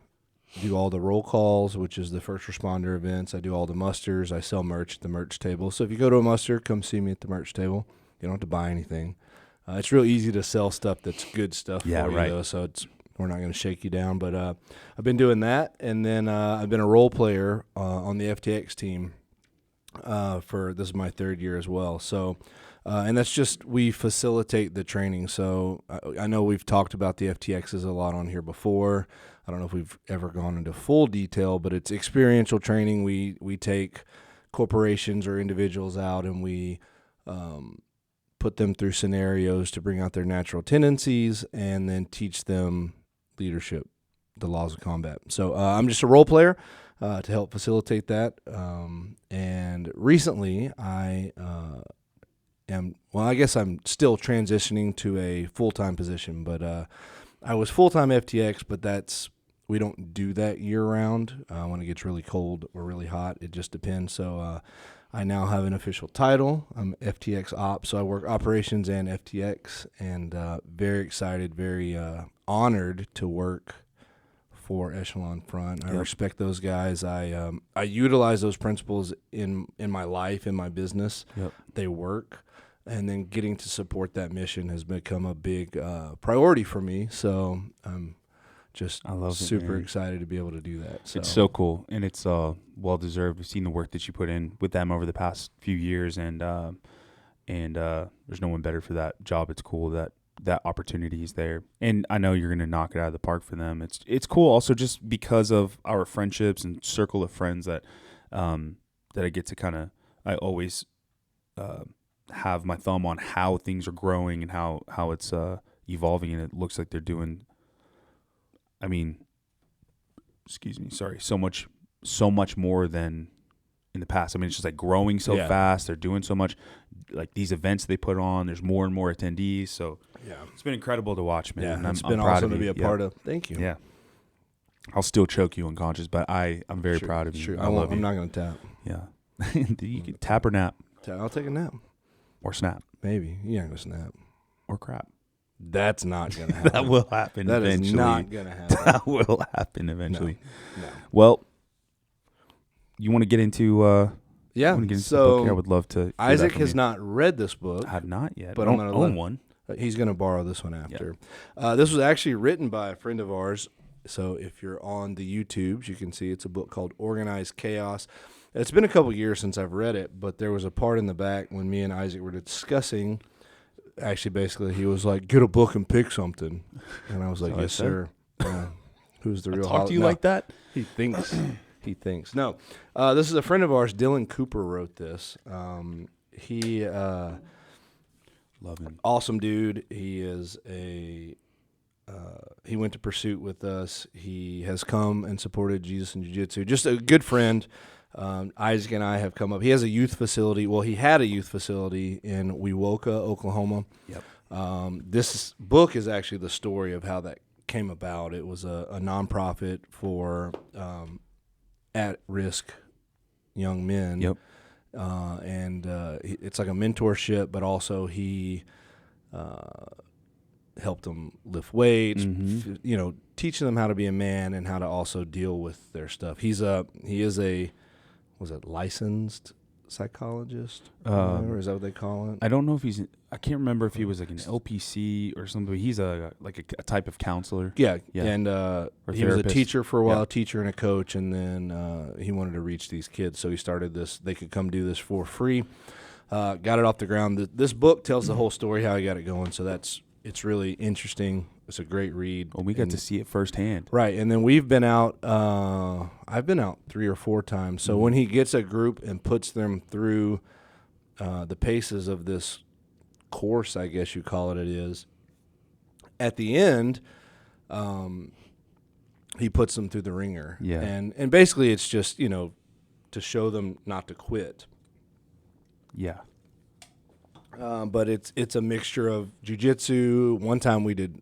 [SPEAKER 2] do all the roll calls, which is the first responder events. I do all the musters. I sell merch at the merch table. So if you go to a muster, come see me at the merch table. You don't have to buy anything. It's real easy to sell stuff that's good stuff for you, though. So we're not going to shake you down. But I've been doing that, and then I've been a role player on the FTX team for this is my third year as well. So, and that's just, we facilitate the training. So I know we've talked about the FTXs a lot on here before. I don't know if we've ever gone into full detail, but it's experiential training. We take corporations or individuals out, and we put them through scenarios to bring out their natural tendencies, and then teach them leadership, the laws of combat. So I'm just a role player to help facilitate that. And recently I guess I'm still transitioning to a full-time position, but I was full-time FTX, but we don't do that year-round. When it gets really cold or really hot, it just depends. So I now have an official title. I'm FTX Ops, so I work operations and FTX, and very excited, very honored to work for Echelon Front. I respect those guys. I utilize those principles in my life, in my business.
[SPEAKER 1] Yep.
[SPEAKER 2] They work, and then getting to support that mission has become a big priority for me. So I'm just super excited to be able to do that. So.
[SPEAKER 1] It's so cool, and it's well deserved. We've seen the work that you put in with them over the past few years, and there's no one better for that job. It's cool that that opportunity is there. And I know you're going to knock it out of the park for them. It's cool also just because of our friendships and circle of friends that I get to kind of, I always have my thumb on how things are growing and how it's evolving, and it looks like they're doing, I mean, excuse me, sorry, so much more than in the past. I mean, it's just like growing so fast. They're doing so much, like these events they put on. There's more and more attendees. So it's been incredible to watch, man.
[SPEAKER 2] Yeah,
[SPEAKER 1] and
[SPEAKER 2] it's
[SPEAKER 1] I'm
[SPEAKER 2] been
[SPEAKER 1] proud
[SPEAKER 2] awesome
[SPEAKER 1] of
[SPEAKER 2] to
[SPEAKER 1] you.
[SPEAKER 2] be a part of. Thank you.
[SPEAKER 1] Yeah, I'll still choke you unconscious, but I'm very proud of you.
[SPEAKER 2] Sure,
[SPEAKER 1] I love you.
[SPEAKER 2] I'm not going to tap.
[SPEAKER 1] Yeah, you can tap or nap
[SPEAKER 2] I'll take a nap.
[SPEAKER 1] or snap
[SPEAKER 2] Maybe. You ain't going to snap.
[SPEAKER 1] or crap.
[SPEAKER 2] That's not going to happen.
[SPEAKER 1] That will happen
[SPEAKER 2] That
[SPEAKER 1] eventually.
[SPEAKER 2] is not going to happen.
[SPEAKER 1] That will happen eventually.
[SPEAKER 2] No.
[SPEAKER 1] Well, you want to get into
[SPEAKER 2] Yeah.
[SPEAKER 1] the book
[SPEAKER 2] So
[SPEAKER 1] here? I would love to hear
[SPEAKER 2] Isaac
[SPEAKER 1] that from
[SPEAKER 2] has
[SPEAKER 1] you.
[SPEAKER 2] not read this book.
[SPEAKER 1] I have not yet,
[SPEAKER 2] but
[SPEAKER 1] I
[SPEAKER 2] I'm
[SPEAKER 1] don't
[SPEAKER 2] gonna
[SPEAKER 1] own
[SPEAKER 2] let-
[SPEAKER 1] one.
[SPEAKER 2] He's going to borrow this one after. This was actually written by a friend of ours. So if you're on the YouTubes, you can see it's a book called Organized Chaos. It's been a couple years since I've read it, but there was a part in the back when me and Isaac were discussing. Actually, basically, he was like, "Get a book and pick something," and I was like,
[SPEAKER 1] what I
[SPEAKER 2] "Yes,
[SPEAKER 1] said.
[SPEAKER 2] sir." Who's the real?
[SPEAKER 1] Talk to you
[SPEAKER 2] No.
[SPEAKER 1] like that?
[SPEAKER 2] He thinks. He thinks. No, this is a friend of ours. Dylan Cooper wrote this. He
[SPEAKER 1] Love him.
[SPEAKER 2] awesome dude. He is he went to Pursuit with us. He has come and supported Jesus and Jiu-Jitsu. Just a good friend. Isaac and I have come up. He has a youth facility. Well, he had a youth facility in Wewoka, Oklahoma.
[SPEAKER 1] Yep.
[SPEAKER 2] This book is actually the story of how that came about. It was a nonprofit for at-risk young men.
[SPEAKER 1] Yep.
[SPEAKER 2] It's like a mentorship, but also he helped them lift weights, teaching them how to be a man and how to also deal with their stuff. He is a licensed psychologist, or is that what they call it?
[SPEAKER 1] I don't know if I can't remember if he was like an LPC or something. He's a type of counselor.
[SPEAKER 2] Yeah.
[SPEAKER 1] Yeah.
[SPEAKER 2] And he was a
[SPEAKER 1] therapist.
[SPEAKER 2] teacher for a while,
[SPEAKER 1] Yeah.
[SPEAKER 2] teacher and a coach, and then he wanted to reach these kids, so he started this. They could come do this for free. Got it off the ground. This book tells the whole story how he got it going, so it's really interesting. It's a great read.
[SPEAKER 1] Well, we got to see it firsthand.
[SPEAKER 2] Right, and then we've been out. I've been out 3 or 4 times. So when he gets a group and puts them through the paces of this course, I guess you call it is, at the end, he puts them through the ringer.
[SPEAKER 1] Yeah.
[SPEAKER 2] And basically it's just, to show them not to quit.
[SPEAKER 1] Yeah.
[SPEAKER 2] But it's a mixture of jiu-jitsu. One time we did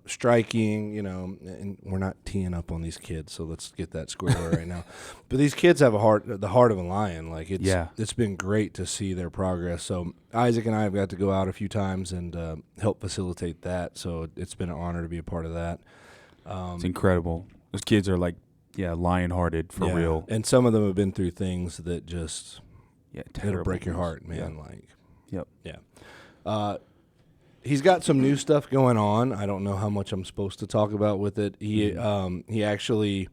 [SPEAKER 2] striking, and we're not teeing up on these kids, so let's get that squared away right now. But these kids have the heart of a lion. Like it's been great to see their progress. So Isaac and I have got to go out a few times and help facilitate that. So it's been an honor to be a part of that.
[SPEAKER 1] It's incredible. Those kids are lion-hearted for real.
[SPEAKER 2] And some of them have been through things that just it'll break your heart, man.
[SPEAKER 1] Yeah.
[SPEAKER 2] Yep.
[SPEAKER 1] Yeah.
[SPEAKER 2] He's got some new stuff going on. I don't know how much I'm supposed to talk about with it. He actually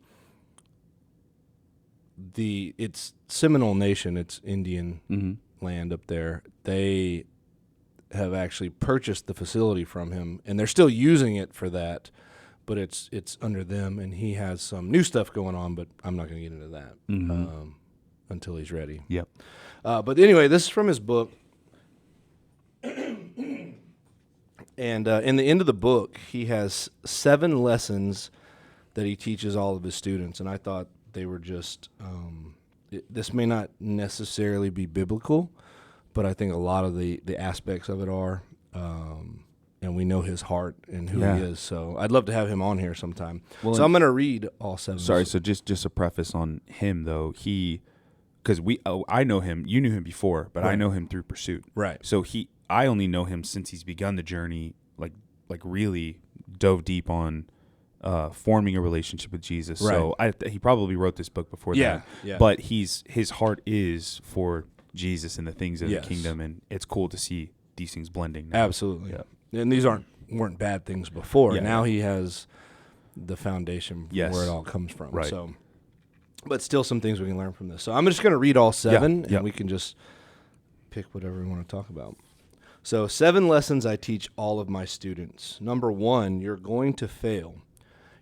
[SPEAKER 2] it's Seminole Nation. It's Indian land up there. They have actually purchased the facility from him, and they're still using it for that. But it's under them, and he has some new stuff going on. But I'm not going to get into that until he's ready.
[SPEAKER 1] Yep.
[SPEAKER 2] But anyway, this is from his book. And in the end of the book, he has 7 lessons that he teaches all of his students. And I thought they were just, this may not necessarily be biblical, but I think a lot of the aspects of it are. And we know his heart and who he is. So I'd love to have him on here sometime. Well, so I'm going to read all 7.
[SPEAKER 1] Sorry, so just a preface on him, though. Because I know him. You knew him before, but I know him through Pursuit.
[SPEAKER 2] Right.
[SPEAKER 1] So I only know him since he's begun the journey, like really dove deep on forming a relationship with Jesus.
[SPEAKER 2] Right.
[SPEAKER 1] So he probably wrote this book before that.
[SPEAKER 2] Yeah.
[SPEAKER 1] But his heart is for Jesus and the things of the
[SPEAKER 2] Yes.
[SPEAKER 1] kingdom, and it's cool to see these things blending now.
[SPEAKER 2] Absolutely.
[SPEAKER 1] Yeah.
[SPEAKER 2] And these weren't bad things before.
[SPEAKER 1] Yeah.
[SPEAKER 2] Now he has the foundation
[SPEAKER 1] Yes.
[SPEAKER 2] where it all comes from.
[SPEAKER 1] Right.
[SPEAKER 2] So, but still some things we can learn from this. So I'm just going to read all 7, and we can just pick whatever we want to talk about. So 7 lessons I teach all of my students. Number 1, you're going to fail.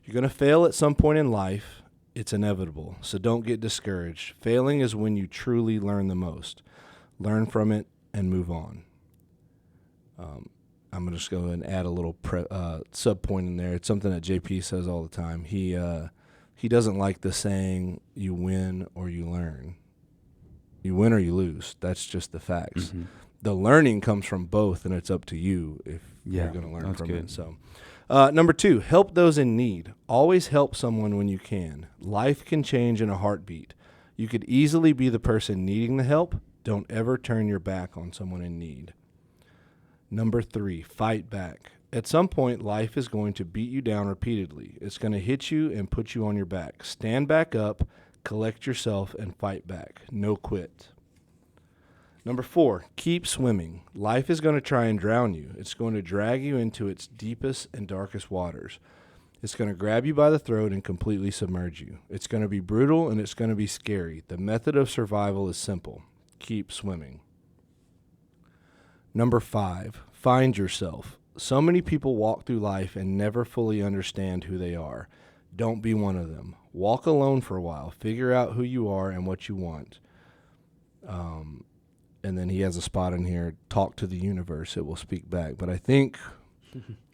[SPEAKER 2] You're going to fail at some point in life. It's inevitable. So don't get discouraged. Failing is when you truly learn the most. Learn from it and move on. I'm going to just go and add a little sub point in there. It's something that JP says all the time. He doesn't like the saying, you win or you learn. You win or you lose. That's just the facts.
[SPEAKER 1] Mm-hmm.
[SPEAKER 2] The learning comes from both, and it's up to you if you're going to learn from it. So, number 2, help those in need. Always help someone when you can. Life can change in a heartbeat. You could easily be the person needing the help. Don't ever turn your back on someone in need. Number 3, fight back. At some point, life is going to beat you down repeatedly. It's going to hit you and put you on your back. Stand back up, collect yourself, and fight back. No quit. Number 4, keep swimming. Life is going to try and drown you. It's going to drag you into its deepest and darkest waters. It's going to grab you by the throat and completely submerge you. It's going to be brutal and it's going to be scary. The method of survival is simple. Keep swimming. Number 5, find yourself. So many people walk through life and never fully understand who they are. Don't be one of them. Walk alone for a while. Figure out who you are and what you want. And then he has a spot in here, talk to the universe. It will speak back. But I think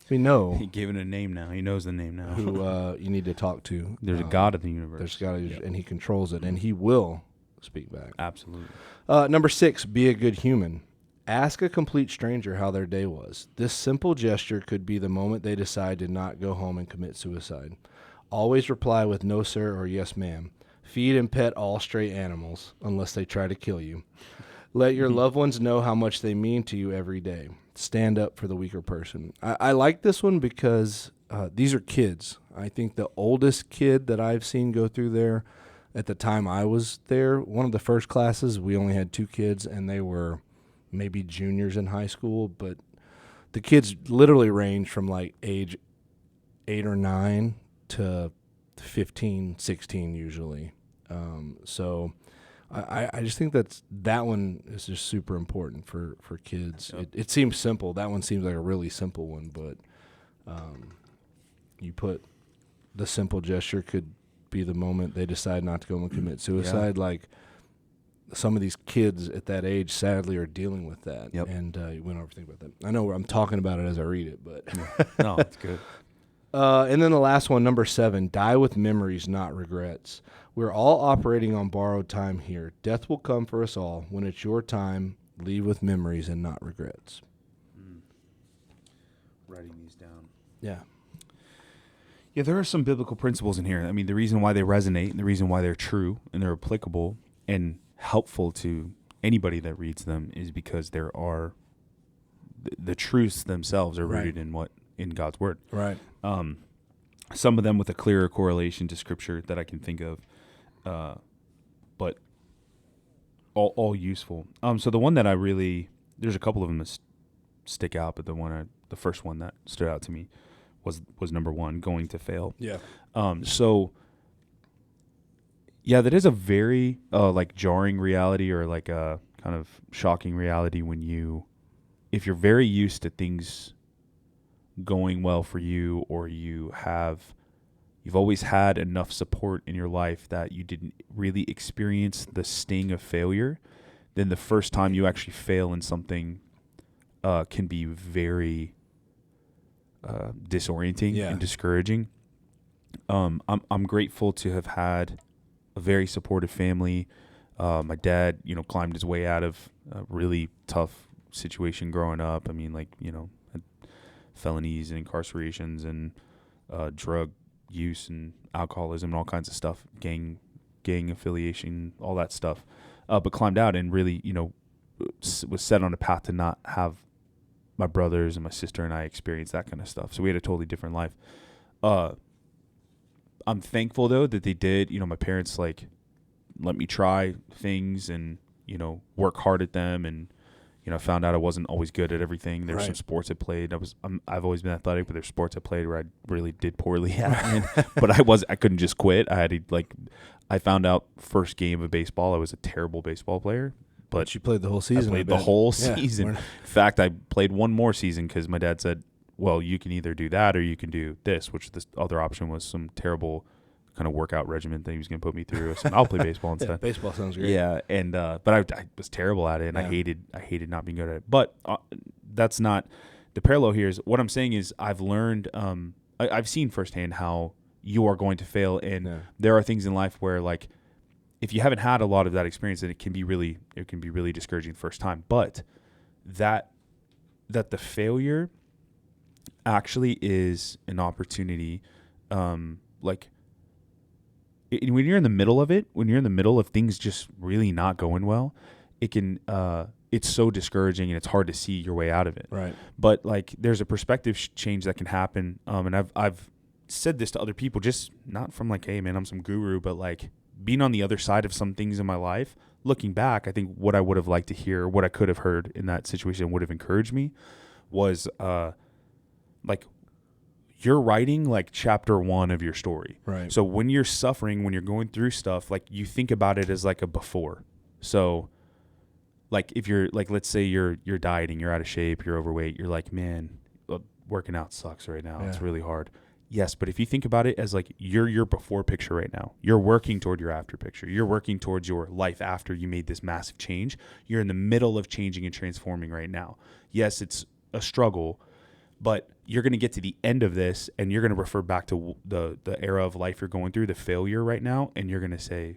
[SPEAKER 2] we know.
[SPEAKER 1] He gave it a name now. He knows the name now.
[SPEAKER 2] Who you need to talk to.
[SPEAKER 1] There's a God of the universe.
[SPEAKER 2] There's God, and he controls it. And he will speak back.
[SPEAKER 1] Absolutely.
[SPEAKER 2] Number 6, be a good human. Ask a complete stranger how their day was. This simple gesture could be the moment they decide to not go home and commit suicide. Always reply with no sir or yes ma'am. Feed and pet all stray animals, unless they try to kill you. Let your loved ones know how much they mean to you every day. Stand up for the weaker person. I like this one because these are kids. I think the oldest kid that I've seen go through there, at the time I was there, one of the first classes, we only had 2 kids, and they were maybe juniors in high school, but the kids literally range from like age 8 or 9 to 15, 16 usually. So I just think that one is just super important for kids. Yep. It seems simple. That one seems like a really simple one, but you put the simple gesture could be the moment they decide not to go and commit suicide. Yeah. Like some of these kids at that age, sadly, are dealing with that. Yep. And you went over think about that. I know I'm talking about it as I read it, but
[SPEAKER 1] no, it's good.
[SPEAKER 2] And then the last one, number 7, die with memories, not regrets. We're all operating on borrowed time here. Death will come for us all. When it's your time, leave with memories and not regrets.
[SPEAKER 1] Writing these down.
[SPEAKER 2] Yeah.
[SPEAKER 1] Yeah, there are some biblical principles in here. I mean, the reason why they resonate and the reason why they're true and they're applicable and helpful to anybody that reads them is because there are the truths themselves are rooted in God's word.
[SPEAKER 2] Right.
[SPEAKER 1] Some of them with a clearer correlation to scripture that I can think of, but all useful. So the one that there's a couple of them that stick out, but the first one that stood out to me was number 1, going to fail.
[SPEAKER 2] Yeah.
[SPEAKER 1] So yeah, that is a very like jarring reality or like a kind of shocking reality if you're very used to things going well for you, or you've always had enough support in your life that you didn't really experience the sting of failure, then the first time you actually fail in something can be very disorienting and discouraging. I'm grateful to have had a very supportive family. My dad, climbed his way out of a really tough situation growing up. I mean, had felonies and incarcerations and drug use and alcoholism and all kinds of stuff, gang affiliation, all that stuff. But climbed out and really, was set on a path to not have my brothers and my sister and I experience that kind of stuff. So we had a totally different life. I'm thankful though that they did, my parents let me try things and, work hard at them, and found out I wasn't always good at everything. There's some sports I played. I've always been athletic, but there's sports I played where I really did poorly at. But I couldn't just quit. I had to I found out first game of baseball I was a terrible baseball player,
[SPEAKER 2] But you played the whole season.
[SPEAKER 1] I played the whole season. In fact, I played one more season because my dad said, well, you can either do that or you can do this, which the other option was some terrible kind of workout regimen that he was going to put me through. So I'll play baseball instead.
[SPEAKER 2] Yeah, baseball sounds great.
[SPEAKER 1] Yeah, and but I was terrible at it, and I hated not being good at it. But that's not the parallel here. Is what I'm saying is I've learned. I've seen firsthand how you are going to fail, and there are things in life where, like, if you haven't had a lot of that experience, then it can be really discouraging the first time. But that the failure actually is an opportunity, like. When you're in the middle of it, when you're in the middle of things just really not going well, it can it's so discouraging and it's hard to see your way out of it.
[SPEAKER 2] Right.
[SPEAKER 1] But like there's a perspective change that can happen. And I've said this to other people, just not from like, hey man, I'm some guru, but like being on the other side of some things in my life, looking back, I think what I would have liked to hear, what I could have heard in that situation would have encouraged me was like, you're writing like chapter 1 of your story.
[SPEAKER 2] Right.
[SPEAKER 1] So when you're suffering, when you're going through stuff, like you think about it as like a before. So like if you're like, let's say you're dieting, you're out of shape, you're overweight, you're like, man, working out sucks right now. Yeah. It's really hard. Yes. But if you think about it as like you're your before picture right now, you're working toward your after picture. You're working towards your life after you made this massive change. You're in the middle of changing and transforming right now. Yes, it's a struggle, but you're going to get to the end of this and you're going to refer back to the era of life you're going through, the failure right now, and you're going to say,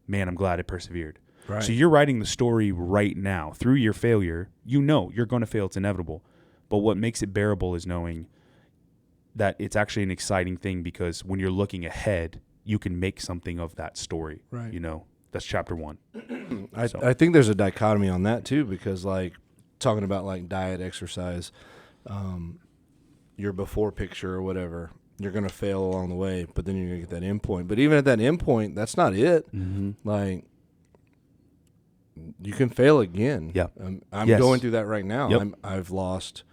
[SPEAKER 1] man, I'm glad I persevered.
[SPEAKER 2] Right.
[SPEAKER 1] So you're writing the story right now. Through your failure, you know you're going to fail. It's inevitable. But what makes it bearable is knowing that it's actually an exciting thing, because when you're looking ahead, you can make something of that story.
[SPEAKER 2] Right.
[SPEAKER 1] You know, that's chapter 1.
[SPEAKER 2] I think there's a dichotomy on that too, because like talking about like diet, exercise, your before picture or whatever, you're going to fail along the way, but then you're going to get that end point. But even at that end point, that's not it.
[SPEAKER 1] Mm-hmm.
[SPEAKER 2] Like, you can fail again.
[SPEAKER 1] Yeah.
[SPEAKER 2] I'm going through that right now.
[SPEAKER 1] Yep.
[SPEAKER 2] I've lost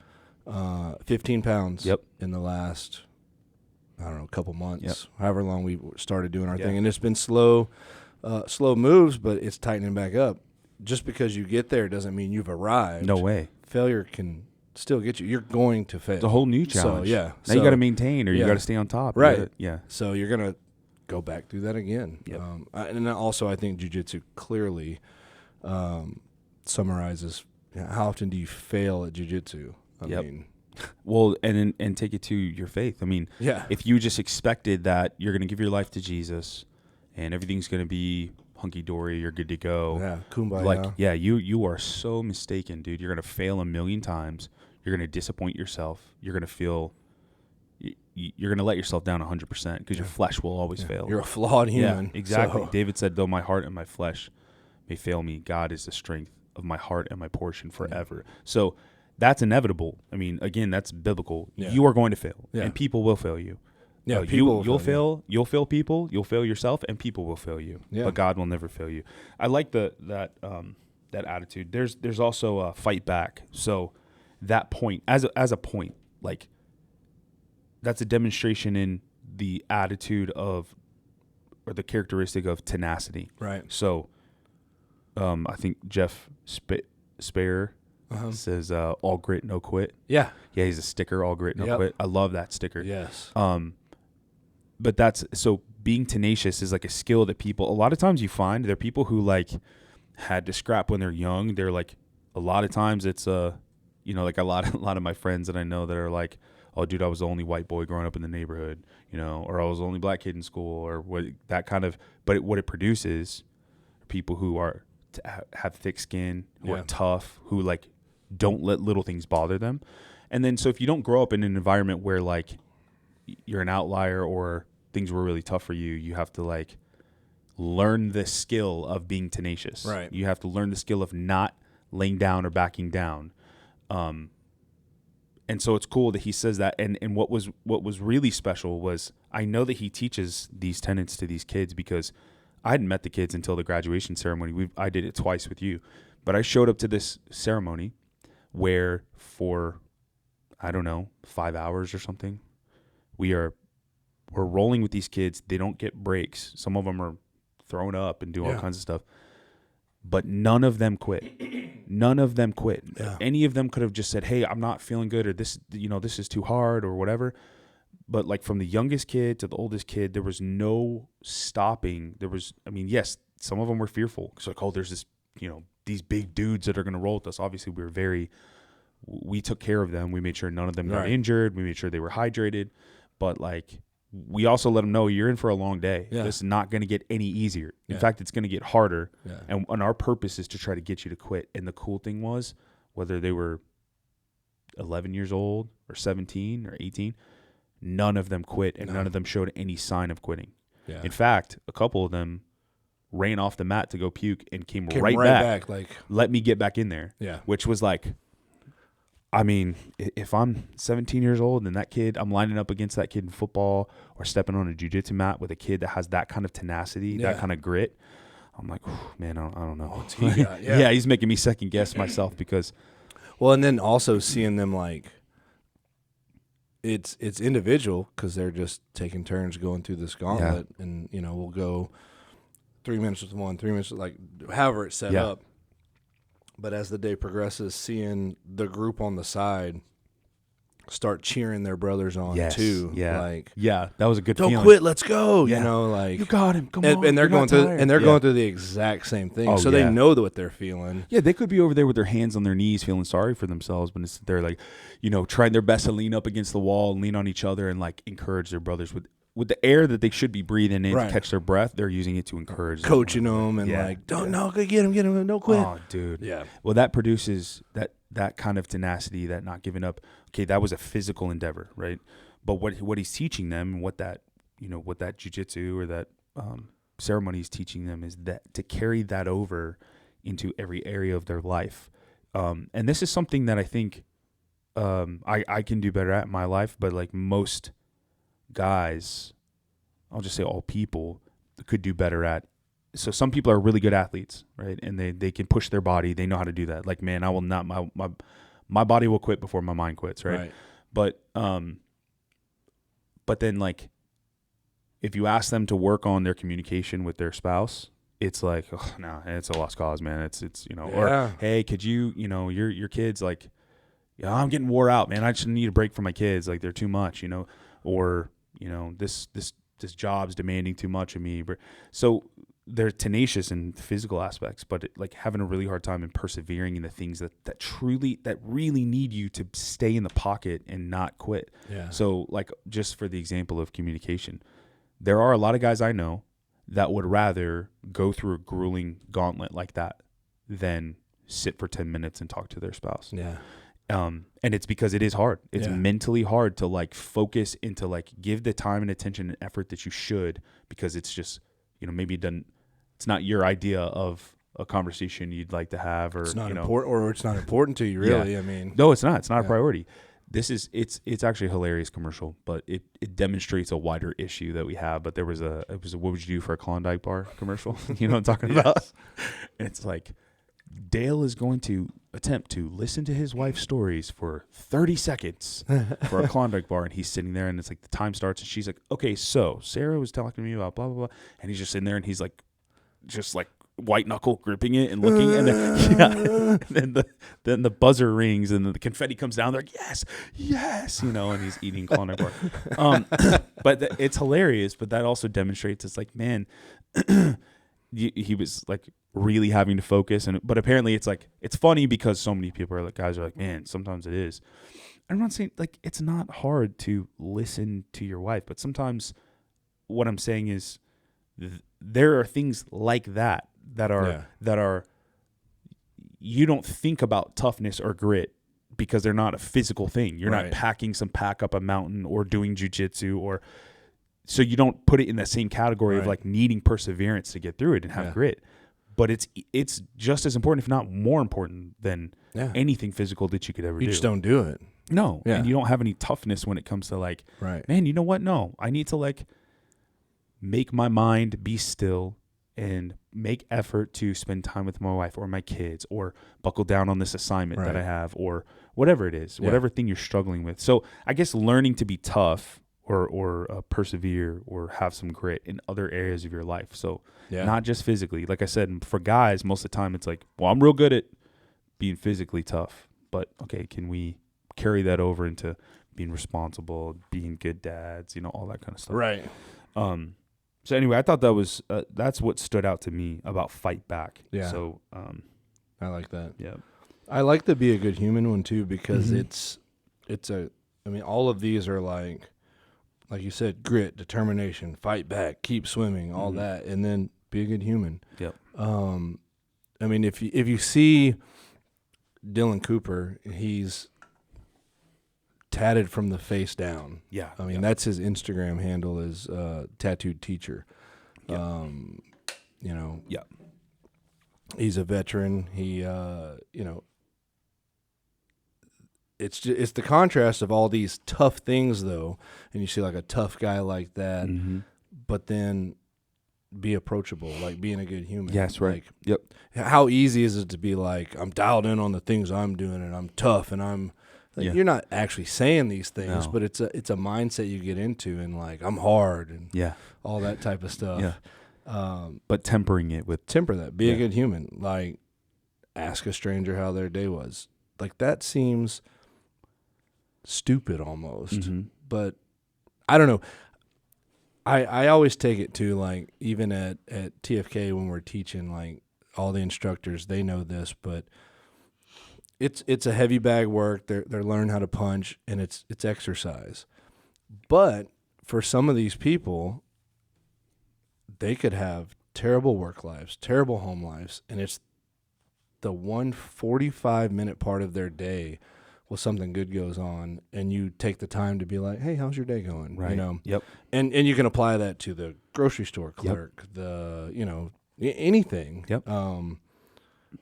[SPEAKER 2] 15 pounds
[SPEAKER 1] Yep.
[SPEAKER 2] in the last, I don't know, couple months,
[SPEAKER 1] Yep.
[SPEAKER 2] however long we started doing our thing. And it's been slow moves, but it's tightening back up. Just because you get there doesn't mean you've arrived.
[SPEAKER 1] No way.
[SPEAKER 2] Failure can still get you. You're going to fail.
[SPEAKER 1] It's a whole new challenge.
[SPEAKER 2] So,
[SPEAKER 1] now you got to maintain, or you got to stay on top.
[SPEAKER 2] Right.
[SPEAKER 1] Yeah.
[SPEAKER 2] So you're going to go back through that again.
[SPEAKER 1] Yep.
[SPEAKER 2] And also I think jiu-jitsu clearly summarizes, how often do you fail at jiu-jitsu? I mean,
[SPEAKER 1] well, and take it to your faith. I mean, if you just expected that you're going to give your life to Jesus and everything's going to be hunky-dory, you're good to go.
[SPEAKER 2] Yeah, kumbaya.
[SPEAKER 1] Like, you are so mistaken, dude. You're going to fail a million times. You're going to disappoint yourself. You're going to feel, you're going to let yourself down 100% because your flesh will always fail.
[SPEAKER 2] You're a flawed human.
[SPEAKER 1] Yeah, exactly.
[SPEAKER 2] So.
[SPEAKER 1] David said, though my heart and my flesh may fail me, God is the strength of my heart and my portion forever. Yeah. So that's inevitable. I mean, again, that's biblical. Yeah. You are going to fail, and people will fail you.
[SPEAKER 2] Yeah,
[SPEAKER 1] you'll fail. You'll fail people. You'll fail yourself, and people will fail you.
[SPEAKER 2] Yeah.
[SPEAKER 1] But God will never fail you. I like that attitude. There's also a fight back. So that point, as a point, like that's a demonstration in the attitude of, or the characteristic of tenacity.
[SPEAKER 2] Right.
[SPEAKER 1] So, I think Jeff Spear says all grit, no quit.
[SPEAKER 2] Yeah.
[SPEAKER 1] Yeah, he's a sticker, all grit, no quit. I love that sticker.
[SPEAKER 2] Yes.
[SPEAKER 1] But that's, so being tenacious is like a skill that people, a lot of times you find there are people who like had to scrap when they're young. They're like, a lot of times it's like a lot of my friends that I know that are like, oh dude, I was the only white boy growing up in the neighborhood, or I was the only black kid in school, or what, that kind of, but what it produces are people who are, have thick skin, who are tough, who like don't let little things bother them. And then, so if you don't grow up in an environment where like you're an outlier or things were really tough for you, you have to like learn the skill of being tenacious.
[SPEAKER 2] Right.
[SPEAKER 1] You have to learn the skill of not laying down or backing down. And so it's cool that he says that. And what was really special was, I know that he teaches these tenets to these kids, because I hadn't met the kids until the graduation ceremony. I did it twice with you, but I showed up to this ceremony where for, I don't know, 5 hours or something, we're rolling with these kids. They don't get breaks. Some of them are throwing up and doing all kinds of stuff. but none of them quit. None of them quit.
[SPEAKER 2] Yeah.
[SPEAKER 1] Any of them could have just said, hey, I'm not feeling good, or this, this is too hard or whatever. But like from the youngest kid to the oldest kid, there was no stopping. Yes, some of them were fearful. It's like, oh, there's this, these big dudes that are going to roll with us. Obviously, we took care of them. We made sure none of them got injured. We made sure they were hydrated. But like, we also let them know you're in for a long day.
[SPEAKER 2] Yeah.
[SPEAKER 1] This is not going to get any easier. In fact, it's going to get harder.
[SPEAKER 2] Yeah.
[SPEAKER 1] And our purpose is to try to get you to quit. And the cool thing was, whether they were 11 years old or 17 or 18, none of them quit, and none of them showed any sign of quitting. Yeah. In fact, a couple of them ran off the mat to go puke and came right back. Like, let me get back in there. Yeah. Which was like, if I'm 17 years old and that kid, I'm lining up against that kid in football or stepping on a jiu-jitsu mat with a kid that has that kind of tenacity, that kind of grit, I'm like, man, I don't know. Yeah, he's making me second guess myself because.
[SPEAKER 2] Well, and then also seeing them like, it's individual because they're just taking turns going through this gauntlet, and we'll go 3 minutes with one, 3 minutes, like however it's set up. But as the day progresses, seeing the group on the side start cheering their brothers on too.
[SPEAKER 1] Yeah.
[SPEAKER 2] Like,
[SPEAKER 1] that was a good
[SPEAKER 2] don't
[SPEAKER 1] feeling.
[SPEAKER 2] quit, let's go.
[SPEAKER 1] Yeah.
[SPEAKER 2] Like,
[SPEAKER 1] you got him. Come on.
[SPEAKER 2] And they're going through the exact same thing. So they know what they're feeling.
[SPEAKER 1] Yeah, they could be over there with their hands on their knees feeling sorry for themselves, but they're like, trying their best to lean up against the wall and lean on each other and like encourage their brothers with the air that they should be breathing in to catch their breath. They're using it to encourage
[SPEAKER 2] coaching them and like, get him, don't quit.
[SPEAKER 1] Oh, dude. Yeah. Well, that produces that kind of tenacity, that not giving up. Okay, that was a physical endeavor, right? But what he's teaching them, what that jiu-jitsu or that ceremony is teaching them is that to carry that over into every area of their life. And this is something that I think I can do better at in my life, but like most guys, I'll just say all people, could do better at. So some people are really good athletes, right? And they can push their body. They know how to do that. Like, man, I will not, my body will quit before my mind quits, right? But then like, if you ask them to work on their communication with their spouse, it's like, oh, no, it's a lost cause, man. It's or hey, could you, your kids like, I'm getting wore out, man. I just need a break from my kids. Like, they're too much, or, this job's demanding too much of me. So they're tenacious in physical aspects, but like having a really hard time in persevering in the things that really need you to stay in the pocket and not quit. Yeah. So like, just for the example of communication, there are a lot of guys I know that would rather go through a grueling gauntlet like that than sit for 10 minutes and talk to their spouse. Yeah. And it's because it is hard. It's mentally hard to like focus and to like give the time and attention and effort that you should, because it's just, maybe it's not your idea of a conversation you'd like to have, or it's not
[SPEAKER 2] important, or it's not important to you, really.
[SPEAKER 1] No, it's not. It's not a priority. It's actually a hilarious commercial, but it demonstrates a wider issue that we have. But it was a what would you do for a Klondike bar commercial? You know what I'm talking about? And it's like, Dale is going to attempt to listen to his wife's stories for 30 seconds for a Klondike bar. And he's sitting there, and it's like the time starts, and she's like, okay, so Sarah was talking to me about blah, blah, blah. And he's just sitting there, and he's like, just like white knuckle gripping it and looking. And then the buzzer rings, and the confetti comes down. They're like, yes, and he's eating Klondike bar. But it's hilarious. But that also demonstrates, it's like, man, he was like really having to focus, but apparently it's like, it's funny because so many people are like, guys are like, man, sometimes it is. I'm not saying like it's not hard to listen to your wife, but sometimes what I'm saying is there are things like that are you don't think about toughness or grit because they're not a physical thing. You're not packing some pack up a mountain or doing jiu-jitsu, or so you don't put it in that same category of like needing perseverance to get through it and have grit. But it's just as important, if not more important, than anything physical that you could ever do.
[SPEAKER 2] You just don't do it.
[SPEAKER 1] No. Yeah. And you don't have any toughness when it comes to like, man, you know what? No, I need to like make my mind be still and make effort to spend time with my wife or my kids, or buckle down on this assignment that I have, or whatever it is, whatever thing you're struggling with. So I guess learning to be tough, or persevere or have some grit in other areas of your life. So
[SPEAKER 2] Yeah.
[SPEAKER 1] not just physically. Like I said, for guys, most of the time it's like, well, I'm real good at being physically tough, but okay, can we carry that over into being responsible, being good dads, all that kind of stuff.
[SPEAKER 2] Right.
[SPEAKER 1] So anyway, I thought that was that's what stood out to me about fight back.
[SPEAKER 2] Yeah.
[SPEAKER 1] So
[SPEAKER 2] I like that.
[SPEAKER 1] yeah.
[SPEAKER 2] I like the be a good human one too, because
[SPEAKER 1] Mhm.
[SPEAKER 2] all of these are like you said, grit, determination, fight back, keep swimming, all that, and then be a good human.
[SPEAKER 1] Yep.
[SPEAKER 2] If you see Dylan Cooper, he's tatted from the face down.
[SPEAKER 1] Yeah.
[SPEAKER 2] That's his Instagram handle is tattooed teacher.
[SPEAKER 1] Yeah. Yeah.
[SPEAKER 2] He's a veteran. He, it's the contrast of all these tough things though, and you see like a tough guy like that, but then be approachable, like being a good human.
[SPEAKER 1] Yes, right.
[SPEAKER 2] Like,
[SPEAKER 1] yep.
[SPEAKER 2] How easy is it to be like, I'm dialed in on the things I'm doing and I'm tough and I'm like, you're not actually saying these things, but it's a mindset you get into, and like, I'm hard and all that type of stuff.
[SPEAKER 1] Yeah. But tempering it with
[SPEAKER 2] temper that, be a good human. Like, ask a stranger how their day was. Like, that seems stupid almost, but I don't know. I always take it to, like, even at TFK when we're teaching, like, all the instructors, they know this, but it's a heavy bag work. They're learning how to punch, and it's exercise. But for some of these people, they could have terrible work lives, terrible home lives, and it's the 45-minute part of their day where something good goes on, and you take the time to be like, hey, how's your day going?
[SPEAKER 1] Right. Yep.
[SPEAKER 2] And you can apply that to the grocery store clerk, anything.
[SPEAKER 1] Yep.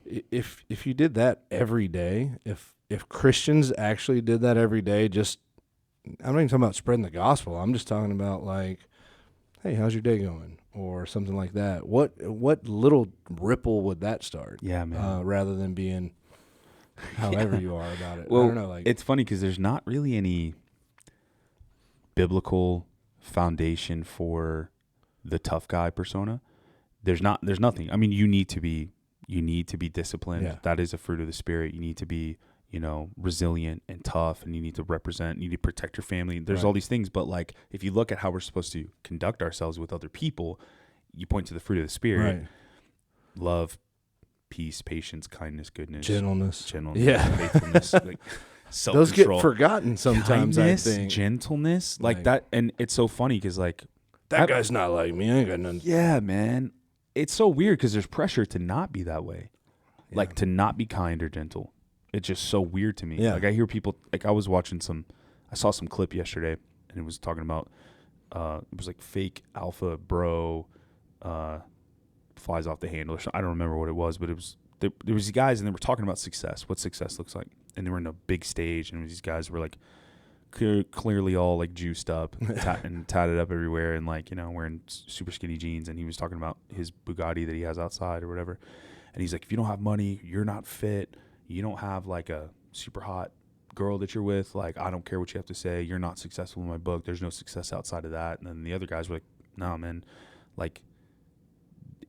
[SPEAKER 2] If you did that every day, if Christians actually did that every day, I'm not even talking about spreading the gospel. I'm just talking about like, hey, how's your day going? Or something like that. What little ripple would that start?
[SPEAKER 1] Yeah, man.
[SPEAKER 2] Rather than being however you are about it.
[SPEAKER 1] Well,
[SPEAKER 2] I don't know. Like,
[SPEAKER 1] it's funny because there's not really any biblical foundation for the tough guy persona. There's nothing. I mean, you need to be disciplined.
[SPEAKER 2] Yeah.
[SPEAKER 1] That is a fruit of the spirit. You need to be, resilient and tough, and you need to represent, you need to protect your family. There's all these things, but like, if you look at how we're supposed to conduct ourselves with other people, you point to the fruit of the spirit, love, peace, patience, kindness, goodness,
[SPEAKER 2] gentleness,
[SPEAKER 1] faithfulness, like self-control.
[SPEAKER 2] Those get forgotten sometimes,
[SPEAKER 1] kindness,
[SPEAKER 2] I think.
[SPEAKER 1] Gentleness, like that. And it's so funny because like,
[SPEAKER 2] that guy's not like me. I ain't got nothing.
[SPEAKER 1] Yeah, man. It's so weird because there's pressure to not be that way. Like to not be kind or gentle. It's just so weird to me.
[SPEAKER 2] Yeah.
[SPEAKER 1] Like I hear people, like I saw some clip yesterday and it was talking about, it was like fake alpha bro, flies off the handle or something. I don't remember what it was, but it was, there was these guys and they were talking about success, what success looks like. And they were in a big stage and these guys were like clearly all like juiced up and tatted up everywhere and like, wearing super skinny jeans. And he was talking about his Bugatti that he has outside or whatever. And he's like, if you don't have money, you're not fit. You don't have like a super hot girl that you're with. Like, I don't care what you have to say. You're not successful in my book. There's no success outside of that. And then the other guys were like, no, man, like,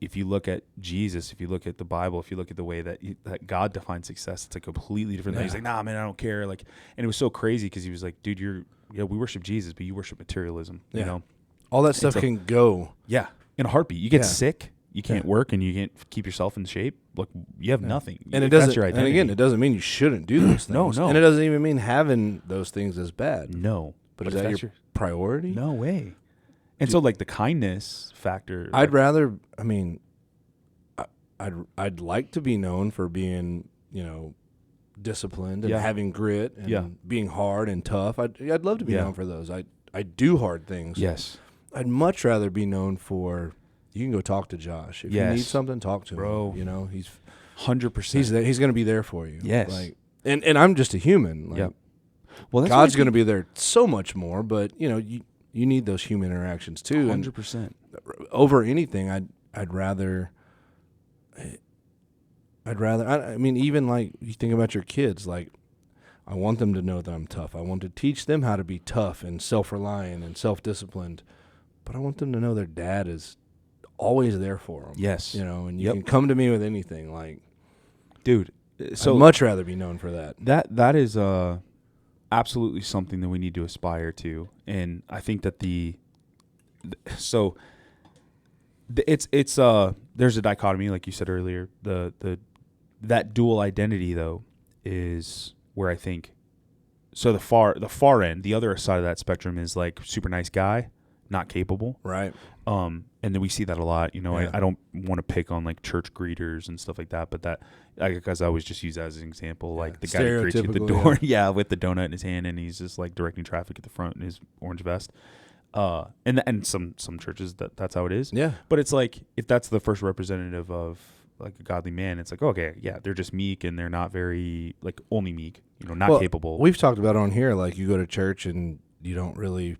[SPEAKER 1] if you look at Jesus, if you look at the Bible, if you look at the way that God defines success, it's a completely different thing. He's like, nah, man, I don't care. Like, and it was so crazy because he was like, dude, we worship Jesus, but you worship materialism.
[SPEAKER 2] Yeah. All that stuff can go.
[SPEAKER 1] Yeah. In a heartbeat. You get sick. You can't work and you can't keep yourself in shape. Look, you have nothing.
[SPEAKER 2] And it
[SPEAKER 1] That's
[SPEAKER 2] doesn't.
[SPEAKER 1] your
[SPEAKER 2] And
[SPEAKER 1] identity.
[SPEAKER 2] again, it doesn't mean you shouldn't do those things.
[SPEAKER 1] No.
[SPEAKER 2] And it doesn't even mean having those things is bad.
[SPEAKER 1] No.
[SPEAKER 2] But is that your priority?
[SPEAKER 1] No way. And so, like the kindness factor.
[SPEAKER 2] I'd rather. I mean, I'd like to be known for being, disciplined and having grit and being hard and tough. I'd love to be known for those. I do hard things.
[SPEAKER 1] Yes.
[SPEAKER 2] I'd much rather be known for. You can go talk to Josh if you need something. Talk to
[SPEAKER 1] him,
[SPEAKER 2] bro. He's
[SPEAKER 1] 100%.
[SPEAKER 2] He's there. He's going to be there for you.
[SPEAKER 1] Yes.
[SPEAKER 2] Like, and I'm just a human. Like,
[SPEAKER 1] well, that's
[SPEAKER 2] God's going to be there so much more. But you need those human interactions too.
[SPEAKER 1] 100%.
[SPEAKER 2] Over anything, I'd rather. I mean, even like you think about your kids. Like, I want them to know that I'm tough. I want to teach them how to be tough and self-reliant and self-disciplined. But I want them to know their dad is always there for them.
[SPEAKER 1] Yes.
[SPEAKER 2] You know, and you can come to me with anything. Like,
[SPEAKER 1] dude, so
[SPEAKER 2] I'd much rather be known for that.
[SPEAKER 1] That is absolutely something that we need to aspire to. And I think that there's a dichotomy, like you said earlier. That dual identity though is where I think, so the far end, the other side of that spectrum is like super nice guy, not capable.
[SPEAKER 2] Right.
[SPEAKER 1] And then we see that a lot, you know.
[SPEAKER 2] Yeah.
[SPEAKER 1] I don't want to pick on like church greeters and stuff like that, but that, because I always just use that as an example, like the guy who greets you at the door, with the donut in his hand, and he's just like directing traffic at the front in his orange vest. And some churches that's how it is.
[SPEAKER 2] Yeah.
[SPEAKER 1] But it's like, if that's the first representative of like a godly man, it's like, okay, yeah, they're just meek and they're not very like only meek, you know, not capable.
[SPEAKER 2] We've talked about on here, like you go to church and you don't really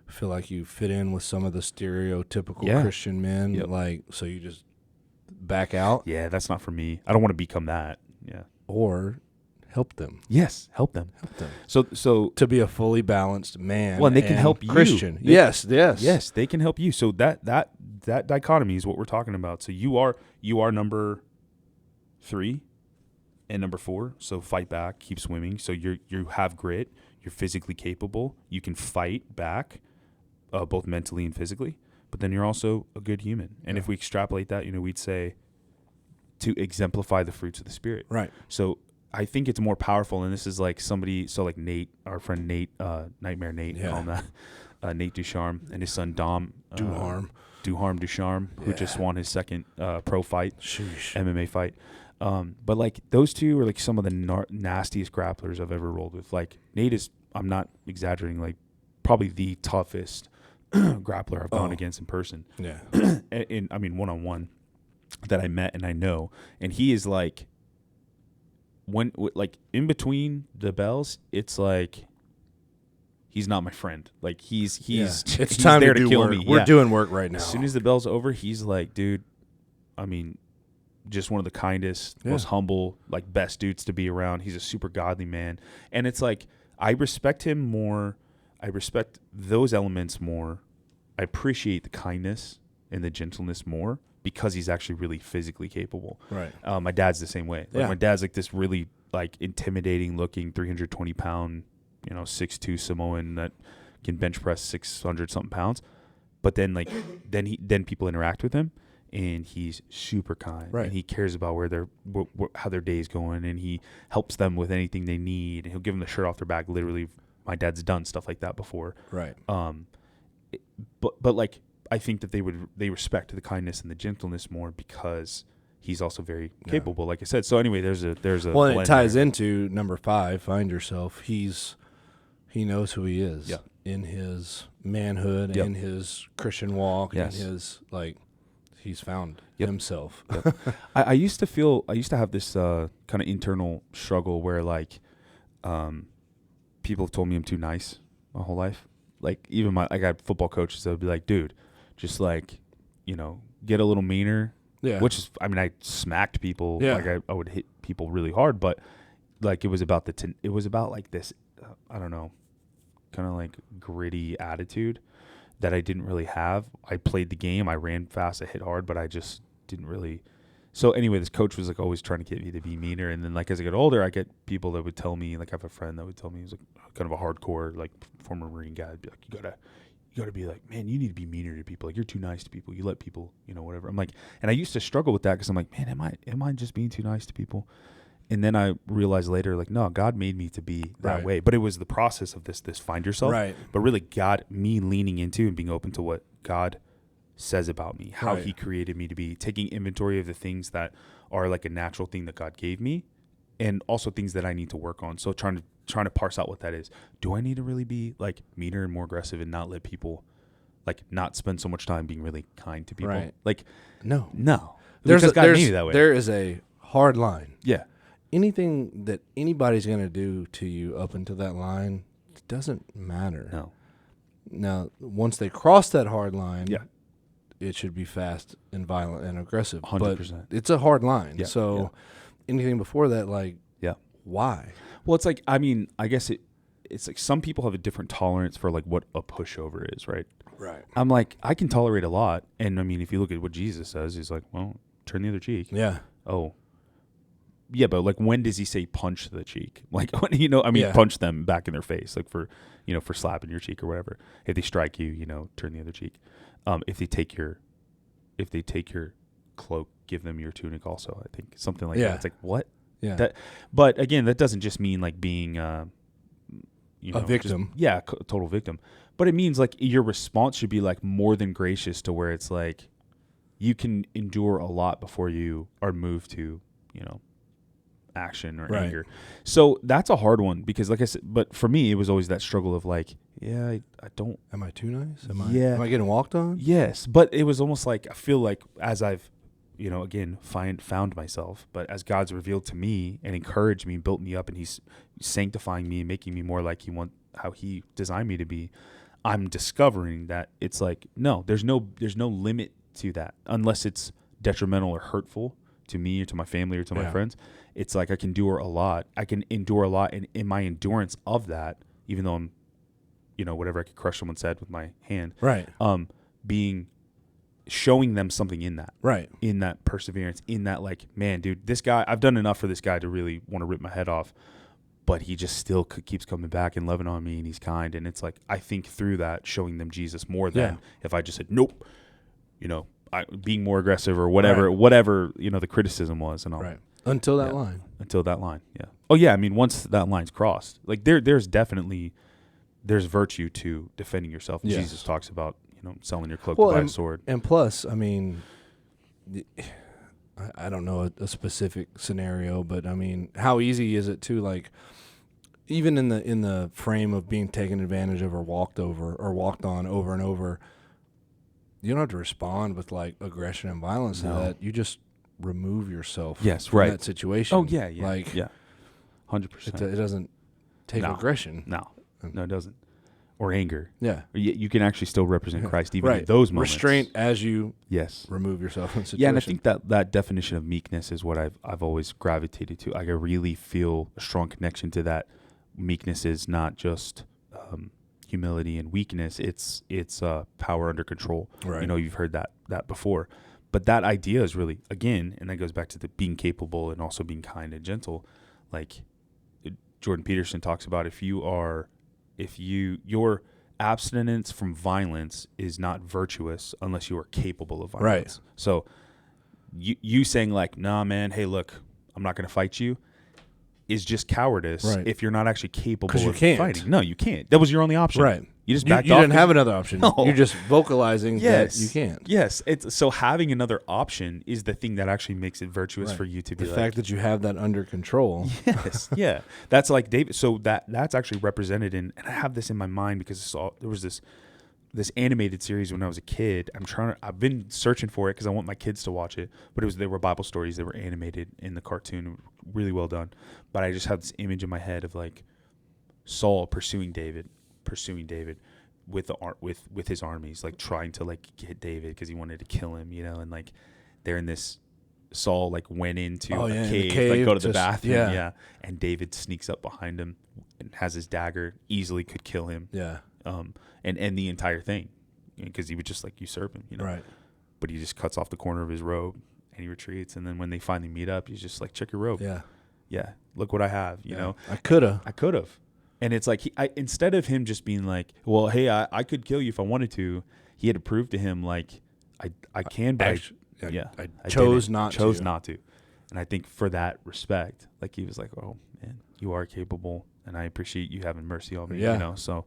[SPEAKER 2] feel like you fit in with some of the stereotypical Christian men, like, so you just back out.
[SPEAKER 1] Yeah, that's not for me. I don't want to become that. Yeah.
[SPEAKER 2] Or help them.
[SPEAKER 1] Yes, help them. So
[SPEAKER 2] to be a fully balanced man.
[SPEAKER 1] Well, and they can help you.
[SPEAKER 2] Christian. Yes,
[SPEAKER 1] they can help you. So that dichotomy is what we're talking about. So you are number 3 and number 4. So fight back, keep swimming. So you have grit. You're physically capable. You can fight back, both mentally and physically. But then you're also a good human. And if we extrapolate that, you know, we'd say to exemplify the fruits of the Spirit.
[SPEAKER 2] Right.
[SPEAKER 1] So I think it's more powerful, and this is like somebody, so like Nate, our friend Nate, Nightmare Nate, call him that, Nate Ducharme, and his son Duharme Ducharme, who just won his second pro fight, MMA fight. But like those two are like some of the nastiest grapplers I've ever rolled with. Like Nate is, I'm not exaggerating, like probably the toughest grappler I've gone against in person.
[SPEAKER 2] Yeah.
[SPEAKER 1] And I mean, one-on-one that I met and I know, and he is like, when like in between the bells, it's like he's not my friend. Like he's
[SPEAKER 2] it's
[SPEAKER 1] he's
[SPEAKER 2] time
[SPEAKER 1] there
[SPEAKER 2] to do
[SPEAKER 1] kill
[SPEAKER 2] work.
[SPEAKER 1] me.
[SPEAKER 2] We're doing work right now.
[SPEAKER 1] As soon as the bell's over, he's like, dude, I mean, just one of the kindest, most humble, like best dudes to be around. He's a super godly man, and it's like I respect him more. I respect those elements more. I appreciate the kindness and the gentleness more, because he's actually really physically capable.
[SPEAKER 2] Right.
[SPEAKER 1] My dad's the same way. Like my dad's like this really like intimidating looking 320 pound, 6'2" Samoan that can bench press 600 something pounds. But then like, then people interact with him and he's super kind.
[SPEAKER 2] Right.
[SPEAKER 1] And he cares about how their day's going, and he helps them with anything they need. And he'll give them the shirt off their back. Literally, my dad's done stuff like that before.
[SPEAKER 2] Right.
[SPEAKER 1] But like, I think that they respect the kindness and the gentleness more because he's also very capable, like I said. So anyway, there's a
[SPEAKER 2] well, it ties into number 5. Find yourself. He knows who he is in his manhood, in his Christian walk, in his he's found himself.
[SPEAKER 1] I used to have this kind of internal struggle where like people have told me I'm too nice my whole life. Like even I got football coaches that would be like, dude, just like, get a little meaner. Yeah. Which is, I mean, I smacked people. Yeah. Like I would hit people really hard, but like it was about like this, I don't know, kind of like gritty attitude that I didn't really have. I played the game. I ran fast. I hit hard, but I just didn't really. So anyway, this coach was like always trying to get me to be meaner. And then like as I get older, I get people that would tell me, like I have a friend that would tell me, he's like kind of a hardcore, like former Marine guy. I'd be like, you gotta be like, man, you need to be meaner to people. Like you're too nice to people. You let people, whatever. I'm like, and I used to struggle with that because I'm like, man, am I just being too nice to people? And then I realized later, like, no, God made me to be that way. But it was the process of this find yourself. Right. But really me leaning into and being open to what God says about me, how he created me to be, taking inventory of the things that are like a natural thing that God gave me, and also things that I need to work on. So trying to parse out what that is. Do I need to really be like meaner and more aggressive and not let people, like not spend so much time being really kind to people? Right. Like no. Because God made me that way.
[SPEAKER 2] There is a hard line.
[SPEAKER 1] Yeah.
[SPEAKER 2] Anything that anybody's going to do to you up until that line doesn't matter.
[SPEAKER 1] No.
[SPEAKER 2] Now, once they cross that hard line, it should be fast and violent and aggressive.
[SPEAKER 1] 100%.
[SPEAKER 2] But it's a hard line. Yeah. So anything before that, like, why?
[SPEAKER 1] Well, it's like, I mean, I guess it's like some people have a different tolerance for like what a pushover is, right?
[SPEAKER 2] Right.
[SPEAKER 1] I'm like, I can tolerate a lot. And I mean, if you look at what Jesus says, he's like, well, turn the other cheek.
[SPEAKER 2] Yeah.
[SPEAKER 1] Oh, yeah. But like, when does he say punch the cheek? Like, when, you know, I mean,
[SPEAKER 2] Yeah.
[SPEAKER 1] punch them back in their face, like for, you know, for slapping your cheek or whatever. If they strike you, you know, turn the other cheek. If they take your cloak, give them your tunic also, I think something like that. It's like, what?
[SPEAKER 2] Yeah.
[SPEAKER 1] But again, that doesn't just mean like being, you know,
[SPEAKER 2] a victim.
[SPEAKER 1] Total victim. But it means like your response should be like more than gracious, to where it's like you can endure a lot before you are moved to, you know, action or anger. So that's a hard one, because like I said, but for me, it was always that struggle of like, yeah, I don't.
[SPEAKER 2] Am I too nice? Am I getting walked on?
[SPEAKER 1] Yes. But it was almost like, I feel like as I've, you know, again, found myself, but as God's revealed to me and encouraged me, built me up, and he's sanctifying me and making me more like how he designed me to be, I'm discovering that it's like, no, there's no limit to that, unless it's detrimental or hurtful to me or to my family or to my friends. It's like I can endure a lot. And in my endurance of that, even though I'm, you know, whatever I could crush someone's head with my hand,
[SPEAKER 2] right?
[SPEAKER 1] Showing them something in that,
[SPEAKER 2] right?
[SPEAKER 1] In that perseverance, in that like, man, dude, this guy, I've done enough for this guy to really want to rip my head off, but he just still keeps coming back and loving on me, and he's kind. And it's like, I think through that, showing them Jesus more than if I just said, nope, you know, being more aggressive or whatever, you know, the criticism was, and all.
[SPEAKER 2] Right. Until that line.
[SPEAKER 1] Yeah. Oh yeah. I mean, once that line's crossed, like there's virtue to defending yourself. Yes. Jesus talks about, you know, selling your cloak to buy a sword.
[SPEAKER 2] And plus, I mean, I don't know a specific scenario, but I mean, how easy is it to, like, even in the frame of being taken advantage of or walked on over and over, you don't have to respond with like aggression and violence to that. You just remove yourself from that situation.
[SPEAKER 1] Oh yeah, yeah.
[SPEAKER 2] Like,
[SPEAKER 1] yeah. 100%.
[SPEAKER 2] It doesn't take aggression.
[SPEAKER 1] No, it doesn't. Or anger.
[SPEAKER 2] Yeah.
[SPEAKER 1] You can actually still represent Christ even in those moments.
[SPEAKER 2] Restraint as you
[SPEAKER 1] yes.
[SPEAKER 2] remove yourself from the situation.
[SPEAKER 1] Yeah, and I think that definition of meekness is what I've always gravitated to. I really feel a strong connection to that. Meekness is not just humility and weakness. It's power under control.
[SPEAKER 2] Right.
[SPEAKER 1] You know, you've heard that before. But that idea is really, again, and that goes back to the being capable and also being kind and gentle. Like Jordan Peterson talks about, your abstinence from violence is not virtuous unless you are capable of violence. Right. So you saying like, nah, man, hey, look, I'm not going to fight you, is just cowardice if you're not actually capable of fighting. No, you can't. That was your only option.
[SPEAKER 2] Right.
[SPEAKER 1] You just backed
[SPEAKER 2] off. You didn't have another option.
[SPEAKER 1] No.
[SPEAKER 2] You're just vocalizing that you can't.
[SPEAKER 1] Yes. So having another option is the thing that actually makes it virtuous for you to be
[SPEAKER 2] the fact that you have that under control.
[SPEAKER 1] Yes. Yeah. That's like David. So that's actually represented in, and I have this in my mind because there was this animated series when I was a kid. I've been searching for it because I want my kids to watch it, but they were Bible stories. They were animated in the cartoon, really well done. But I just have this image in my head of like Saul pursuing David with his armies, like trying to like get David because he wanted to kill him, you know, and like they're in this. Saul like went into a cave, like go to the bathroom, and David sneaks up behind him and has his dagger, easily could kill him, and end the entire thing because he would just like usurp him, you know. Right. But he just cuts off the corner of his robe and he retreats, and then when they finally meet up, he's just like, check your robe. Yeah. Look what I have, you know.
[SPEAKER 2] I could have.
[SPEAKER 1] And it's like instead of him just being like, well, hey, I could kill you if I wanted to, he had to prove to him like I can, but I chose not to. And I think for that respect, like he was like, oh man, you are capable, and I appreciate you having mercy on me. You know. So,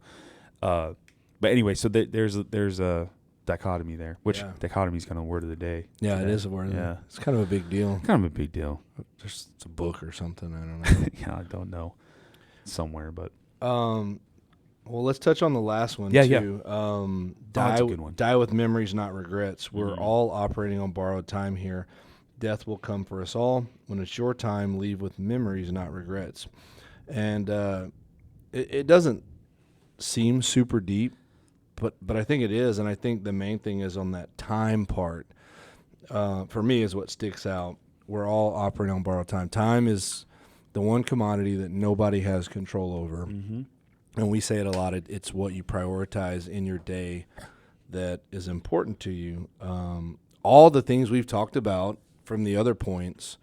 [SPEAKER 1] but anyway, so there's a dichotomy there, which dichotomy is kind of a word of the day.
[SPEAKER 2] Yeah, today. It is a word. Yeah, it's kind of a big deal.
[SPEAKER 1] It's
[SPEAKER 2] a book or something. I don't know.
[SPEAKER 1] Yeah, I don't know. Somewhere, but
[SPEAKER 2] well, let's touch on the last one too.
[SPEAKER 1] That's a good one.
[SPEAKER 2] Die with memories, not regrets. We're all operating on borrowed time here. Death will come for us all. When it's your time, leave with memories, not regrets. And it doesn't seem super deep, but I think it is. And I think the main thing is on that time part. For me, is what sticks out. We're all operating on borrowed time. Time is the one commodity that nobody has control over.
[SPEAKER 1] Mm-hmm.
[SPEAKER 2] And we say it a lot. It's what you prioritize in your day that is important to you. All the things we've talked about from the other points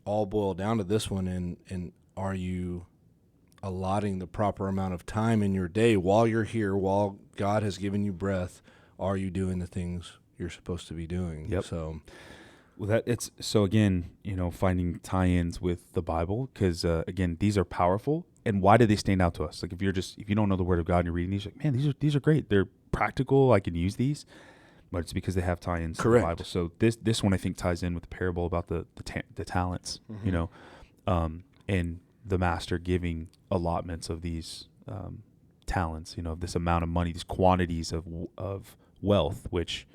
[SPEAKER 2] all boil down to this one. And are you allotting the proper amount of time in your day while you're here, while God has given you breath? Are you doing the things you're supposed to be doing?
[SPEAKER 1] Yep.
[SPEAKER 2] So,
[SPEAKER 1] well, so again, finding tie-ins with the Bible, because again, these are powerful. And why do they stand out to us? Like if you don't know the Word of God and you're reading these, like, man, these are great. They're practical. I can use these, but it's because they have tie-ins to the Bible. So this one I think ties in with the parable about the talents, and the master giving allotments of these talents, this amount of money, these quantities of wealth, which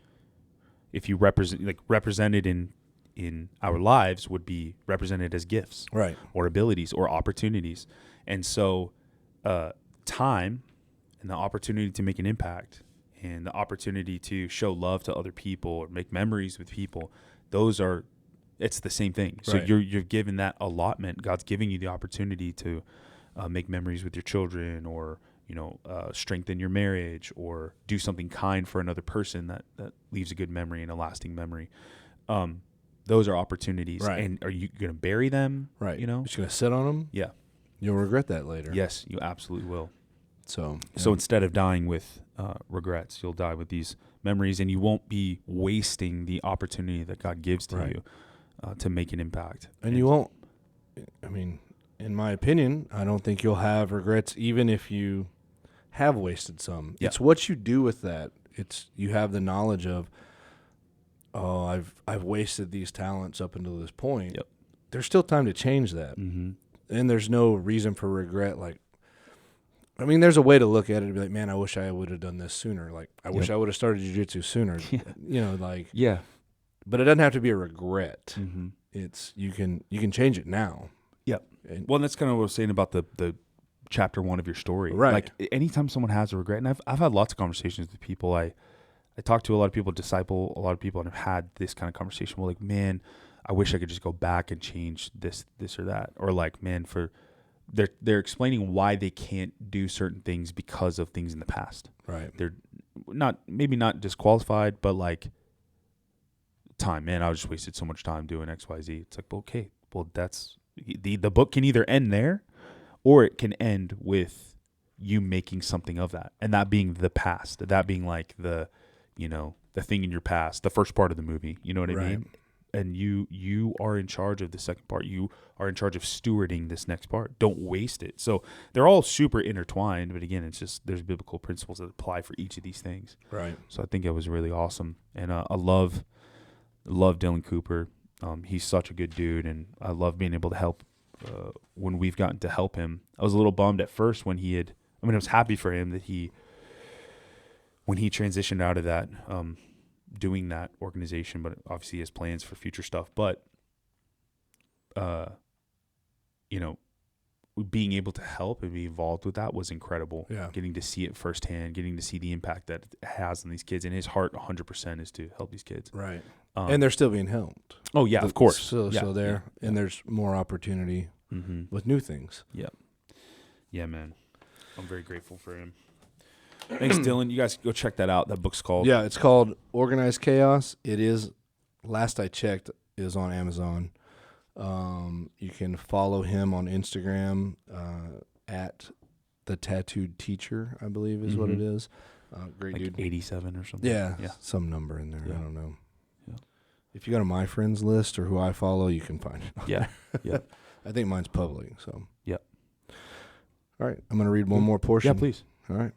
[SPEAKER 1] if you represented in our lives would be represented as gifts,
[SPEAKER 2] right,
[SPEAKER 1] or abilities or opportunities. And so time and the opportunity to make an impact and the opportunity to show love to other people or make memories with people, it's the same thing. So
[SPEAKER 2] right.
[SPEAKER 1] you're given that allotment. God's giving you the opportunity to make memories with your children, or strengthen your marriage, or do something kind for another person that leaves a good memory and a lasting memory. Those are opportunities.
[SPEAKER 2] Right.
[SPEAKER 1] And are you going to bury them?
[SPEAKER 2] Right.
[SPEAKER 1] You're
[SPEAKER 2] just going to sit on them?
[SPEAKER 1] Yeah.
[SPEAKER 2] You'll regret that later.
[SPEAKER 1] Yes, you absolutely will.
[SPEAKER 2] So
[SPEAKER 1] instead of dying with regrets, you'll die with these memories, and you won't be wasting the opportunity that God gives to you to make an impact.
[SPEAKER 2] And you won't, in my opinion, I don't think you'll have regrets even if you have wasted some. Yeah. It's what you do with that. You have the knowledge of, I've wasted these talents up until this point.
[SPEAKER 1] Yep.
[SPEAKER 2] There's still time to change that.
[SPEAKER 1] Mm-hmm.
[SPEAKER 2] And there's no reason for regret. There's a way to look at it and be like, man, I wish I would have done this sooner. Like, I wish I would have started jiu-jitsu sooner.
[SPEAKER 1] Yeah.
[SPEAKER 2] But it doesn't have to be a regret.
[SPEAKER 1] Mm-hmm.
[SPEAKER 2] It's you can change it now.
[SPEAKER 1] Yep. And that's kind of what I was saying about the chapter 1 of your story.
[SPEAKER 2] Right.
[SPEAKER 1] Like anytime someone has a regret, and I've had lots of conversations with people. I talk to a lot of people, disciple a lot of people, and have had this kind of conversation. Well, like, man, I wish I could just go back and change this or that. Or like, man, they're explaining why they can't do certain things because of things in the past.
[SPEAKER 2] Right.
[SPEAKER 1] They're maybe not disqualified, but like time, man, I just wasted so much time doing X, Y, Z. It's like, okay, well, that's the book can either end there, or it can end with you making something of that, and that being the past, that being like the thing in your past, the first part of the movie. You know what I mean? And you are in charge of the second part. You are in charge of stewarding this next part. Don't waste it. So they're all super intertwined, but again, it's just there's biblical principles that apply for each of these things.
[SPEAKER 2] Right.
[SPEAKER 1] So I think it was really awesome, and I love Dylan Cooper. He's such a good dude, and I love being able to help when we've gotten to help him. I was a little bummed at first when I was happy for him that when he transitioned out of that, doing that organization, but obviously he has plans for future stuff. But, being able to help and be involved with that was incredible.
[SPEAKER 2] Yeah.
[SPEAKER 1] Getting to see it firsthand, getting to see the impact that it has on these kids. And his heart 100% is to help these kids.
[SPEAKER 2] Right. And they're still being helped.
[SPEAKER 1] Oh, yeah, of course.
[SPEAKER 2] So there. Yeah. And there's more opportunity with new things.
[SPEAKER 1] Yeah. Yeah, man. I'm very grateful for him. Thanks, Dylan. You guys go check that out. That book's called...
[SPEAKER 2] Yeah, it's called Organized Chaos. It is, last I checked, is on Amazon. You can follow him on Instagram at The Tattooed Teacher, I believe is what it is. Great dude.
[SPEAKER 1] 87 or something.
[SPEAKER 2] Yeah, some number in there.
[SPEAKER 1] Yeah.
[SPEAKER 2] I don't know.
[SPEAKER 1] Yeah.
[SPEAKER 2] If you go to my friends list or who I follow, you can find it.
[SPEAKER 1] Yeah. Yeah.
[SPEAKER 2] I think mine's public. So.
[SPEAKER 1] Yep.
[SPEAKER 2] All right. I'm going to read one more portion.
[SPEAKER 1] Yeah, please.
[SPEAKER 2] All right.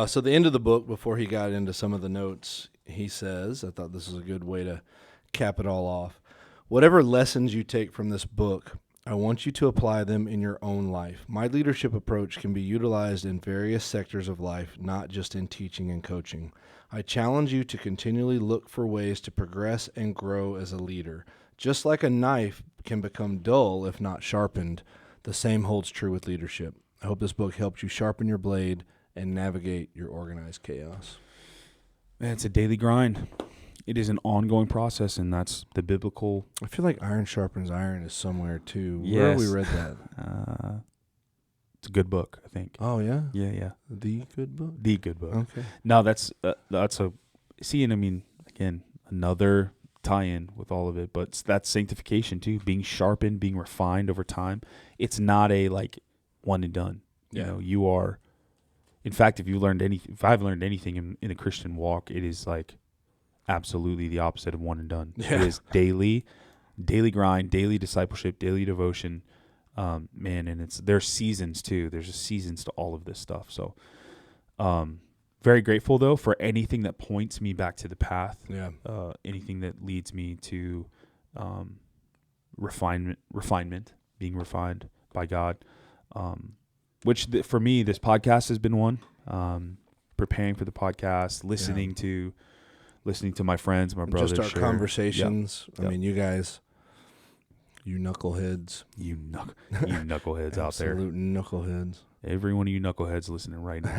[SPEAKER 2] So the end of the book, before he got into some of the notes, he says, I thought this is a good way to cap it all off. Whatever lessons you take from this book, I want you to apply them in your own life. My leadership approach can be utilized in various sectors of life, not just in teaching and coaching. I challenge you to continually look for ways to progress and grow as a leader. Just like a knife can become dull if not sharpened, the same holds true with leadership. I hope this book helped you sharpen your blade and navigate your organized chaos.
[SPEAKER 1] Man, it's a daily grind. it is an ongoing process, and that's the biblical.
[SPEAKER 2] I feel like iron sharpens iron is somewhere too. Where have we read that?
[SPEAKER 1] It's a good book, I think.
[SPEAKER 2] Oh yeah,
[SPEAKER 1] Yeah.
[SPEAKER 2] The good book.
[SPEAKER 1] The good book.
[SPEAKER 2] Okay.
[SPEAKER 1] No, that's a and I mean, again, another tie-in with all of it, but that's sanctification too, being sharpened, being refined over time. It's not a like one and done. You know, you are. In fact, if I've learned anything in the Christian walk, it is like absolutely the opposite of one and done.
[SPEAKER 2] Yeah.
[SPEAKER 1] It is daily grind, daily discipleship, daily devotion. Man, and there's seasons too. There's just seasons to all of this stuff. So, very grateful though for anything that points me back to the path.
[SPEAKER 2] Yeah.
[SPEAKER 1] Anything that leads me to refinement, being refined by God. Which for me, this podcast has been one. Preparing for the podcast, listening to my friends, my brothers,
[SPEAKER 2] just our
[SPEAKER 1] share.
[SPEAKER 2] conversations.
[SPEAKER 1] Yep.
[SPEAKER 2] I mean, you guys, you knuckleheads,
[SPEAKER 1] you knuckleheads out there,
[SPEAKER 2] absolute knuckleheads.
[SPEAKER 1] Every one of you knuckleheads listening right now.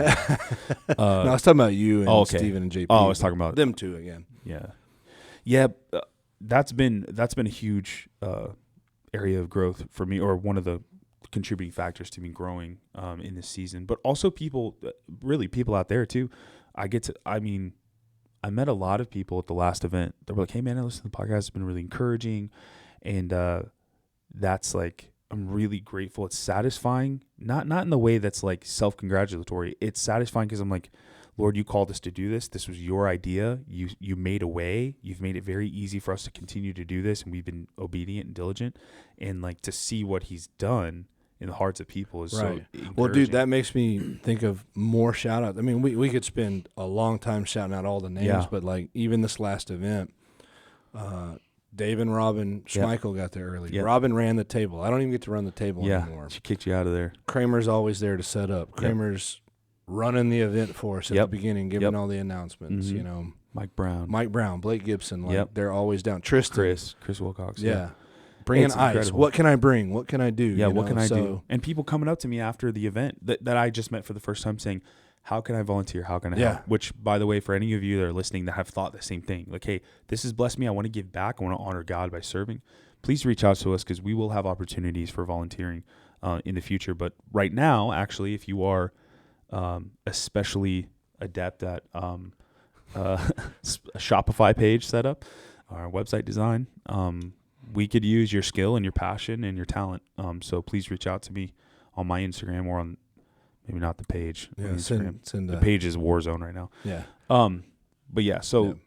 [SPEAKER 2] No, I was talking about you and Steven and JP.
[SPEAKER 1] Oh, I was talking about
[SPEAKER 2] them two again.
[SPEAKER 1] Yeah. That's been a huge area of growth for me, or one of the contributing factors to me growing in this season. But also people out there too. I met a lot of people at the last event that were like, "Hey man, I listened to the podcast. It's been really encouraging," and that's like, I'm really grateful. It's satisfying, not in the way that's like self-congratulatory. It's satisfying because I'm like, Lord, you called us to do this. This was your idea. You made a way. You've made it very easy for us to continue to do this, and we've been obedient and diligent. And like, to see what He's done in the hearts of people is so encouraging.
[SPEAKER 2] Well, dude, that makes me think of more shout-outs. I mean, we could spend a long time shouting out all the names, but like even this last event, Dave and Robin Schmeichel got there early. Yep. Robin ran the table. I don't even get to run the table anymore.
[SPEAKER 1] She kicked you out of there.
[SPEAKER 2] Kramer's always there to set up. Kramer's running the event for us at the beginning, giving all the announcements. You know,
[SPEAKER 1] Mike Brown,
[SPEAKER 2] Blake Gibson. Like they're always down. Tristan,
[SPEAKER 1] Chris Wilcox.
[SPEAKER 2] Bringing ice. Incredible. What can I bring? What can I do?
[SPEAKER 1] Yeah, what can I do? And people coming up to me after the event that I just met for the first time saying, how can I volunteer? How can I help? Which, by the way, for any of you that are listening that have thought the same thing, like, hey, this has blessed me. I want to give back. I want to honor God by serving. Please reach out to us, because we will have opportunities for volunteering in the future. But right now, actually, if you are especially adept at a Shopify page setup, our website design, we could use your skill and your passion and your talent. So please reach out to me on my Instagram, or on maybe not the page.
[SPEAKER 2] Yeah, send
[SPEAKER 1] the page is war zone right now.
[SPEAKER 2] Yeah.
[SPEAKER 1] But yeah, so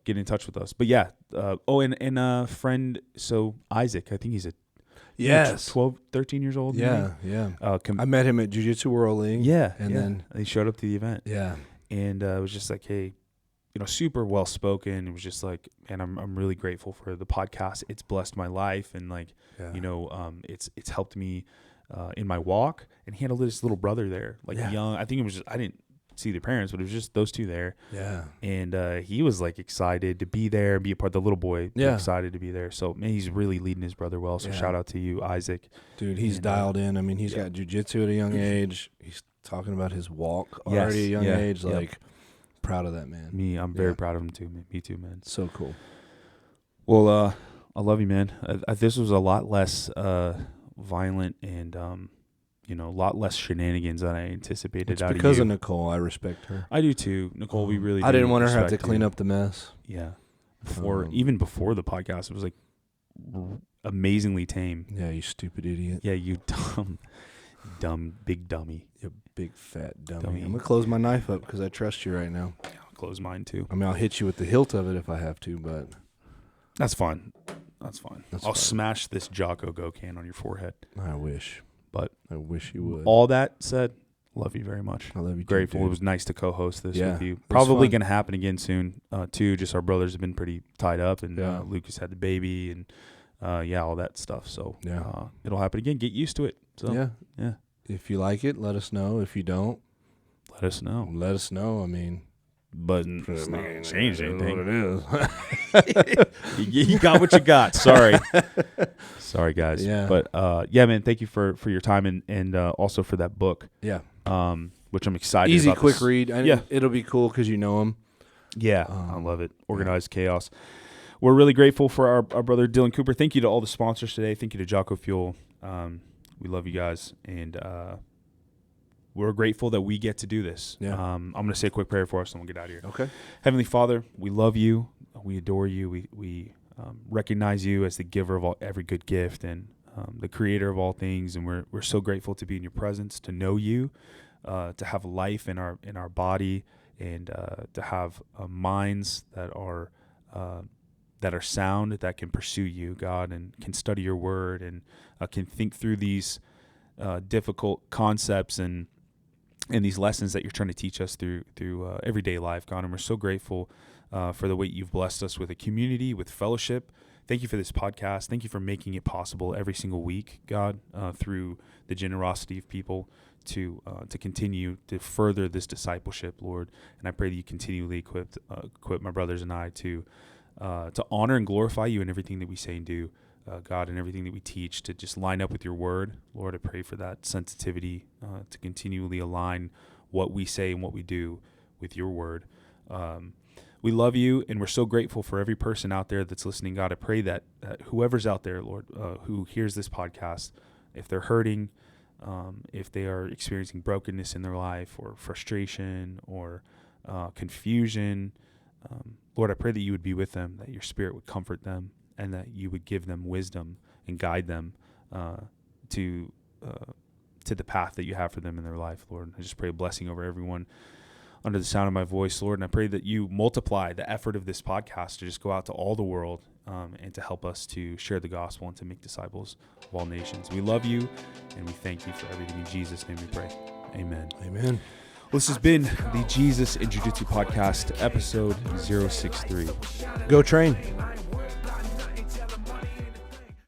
[SPEAKER 1] get in touch with us. But yeah, and a friend, so Isaac, I think he's 12, 13 years old.
[SPEAKER 2] Yeah,
[SPEAKER 1] maybe.
[SPEAKER 2] I met him at Jiu-Jitsu World League.
[SPEAKER 1] Yeah, and then he showed up to the event.
[SPEAKER 2] Yeah,
[SPEAKER 1] and it was just like, hey, super well spoken. It was just like, man, I'm really grateful for the podcast. It's blessed my life, and like, it's helped me in my walk. And he had this little brother there, like young. I think it was just, I didn't see the parents, but it was just those two there.
[SPEAKER 2] Yeah,
[SPEAKER 1] and he was like excited to be there and be a part. The little boy, excited to be there. So man, he's really leading his brother well. So shout out to you, Isaac.
[SPEAKER 2] Dude, he's dialed in. I mean, he's got jiu-jitsu at a young age. He's talking about his walk already at a young age. Like. Proud of that man.
[SPEAKER 1] I'm very proud of him too. Me too, man.
[SPEAKER 2] So cool.
[SPEAKER 1] Well, I love you, man. This was a lot less violent and a lot less shenanigans than I anticipated.
[SPEAKER 2] It's because of Nicole. I respect her.
[SPEAKER 1] I do too, Nicole. We really.
[SPEAKER 2] I didn't want her to have to clean up the mess.
[SPEAKER 1] Yeah. Even before the podcast, it was like amazingly tame.
[SPEAKER 2] Yeah, you stupid idiot.
[SPEAKER 1] Yeah, you dumb big dummy.
[SPEAKER 2] You big fat dummy. I'm gonna close my knife up because I trust you right now.
[SPEAKER 1] Yeah, I'll close mine too.
[SPEAKER 2] I mean, I'll hit you with the hilt of it if I have to, but
[SPEAKER 1] that's fine. I'll smash this Jocko Go can on your forehead.
[SPEAKER 2] I wish,
[SPEAKER 1] but
[SPEAKER 2] I wish you would.
[SPEAKER 1] All that said, love you very much.
[SPEAKER 2] I love you.
[SPEAKER 1] Grateful.
[SPEAKER 2] Too,
[SPEAKER 1] it was nice to co-host this with you. Probably gonna happen again soon. Too. Just our brothers have been pretty tied up, and Lucas had the baby, and all that stuff. So it'll happen again. Get used to it. So yeah.
[SPEAKER 2] If you like it, let us know. If you don't,
[SPEAKER 1] let us know.
[SPEAKER 2] I mean,
[SPEAKER 1] but it's not changed anything.
[SPEAKER 2] What it
[SPEAKER 1] is. You got what you got. Sorry, guys.
[SPEAKER 2] Yeah.
[SPEAKER 1] But man, thank you for your time and also for that book.
[SPEAKER 2] Yeah.
[SPEAKER 1] Which I'm excited.
[SPEAKER 2] Easy,
[SPEAKER 1] about
[SPEAKER 2] quick
[SPEAKER 1] this.
[SPEAKER 2] read. It'll be cool because you know him.
[SPEAKER 1] Yeah, I love it. Organized chaos. We're really grateful for our brother Dylan Cooper. Thank you to all the sponsors today. Thank you to Jocko Fuel. We love you guys, and we're grateful that we get to do this.
[SPEAKER 2] Yeah.
[SPEAKER 1] I'm going to say a quick prayer for us, and we'll get out of here.
[SPEAKER 2] Okay.
[SPEAKER 1] Heavenly Father, we love you. We adore you. We recognize you as the giver of every good gift and the creator of all things, and we're so grateful to be in your presence, to know you, to have life in our body, and to have minds that are sound, that can pursue you, God, and can study your word, and can think through these difficult concepts and these lessons that you're trying to teach us through everyday life, God. And we're so grateful for the way you've blessed us with a community, with fellowship. Thank you for this podcast. Thank you for making it possible every single week, God, through the generosity of people to continue to further this discipleship, Lord. And I pray that you continually equip my brothers and I to honor and glorify you in everything that we say and do, God, and everything that we teach, to just line up with your word. Lord, I pray for that sensitivity to continually align what we say and what we do with your word. We love you, and we're so grateful for every person out there that's listening. God, I pray that whoever's out there, Lord, who hears this podcast, if they're hurting, if they are experiencing brokenness in their life, or frustration, or confusion, Lord, I pray that you would be with them, that your spirit would comfort them, and that you would give them wisdom and guide them to the path that you have for them in their life, Lord. I just pray a blessing over everyone under the sound of my voice, Lord, and I pray that you multiply the effort of this podcast to just go out to all the world and to help us to share the gospel and to make disciples of all nations. We love you, and we thank you for everything. In Jesus' name we pray. Amen.
[SPEAKER 2] Amen.
[SPEAKER 1] Well, this has been the Jesus and Jiu-Jitsu podcast, episode 063.
[SPEAKER 2] Go train.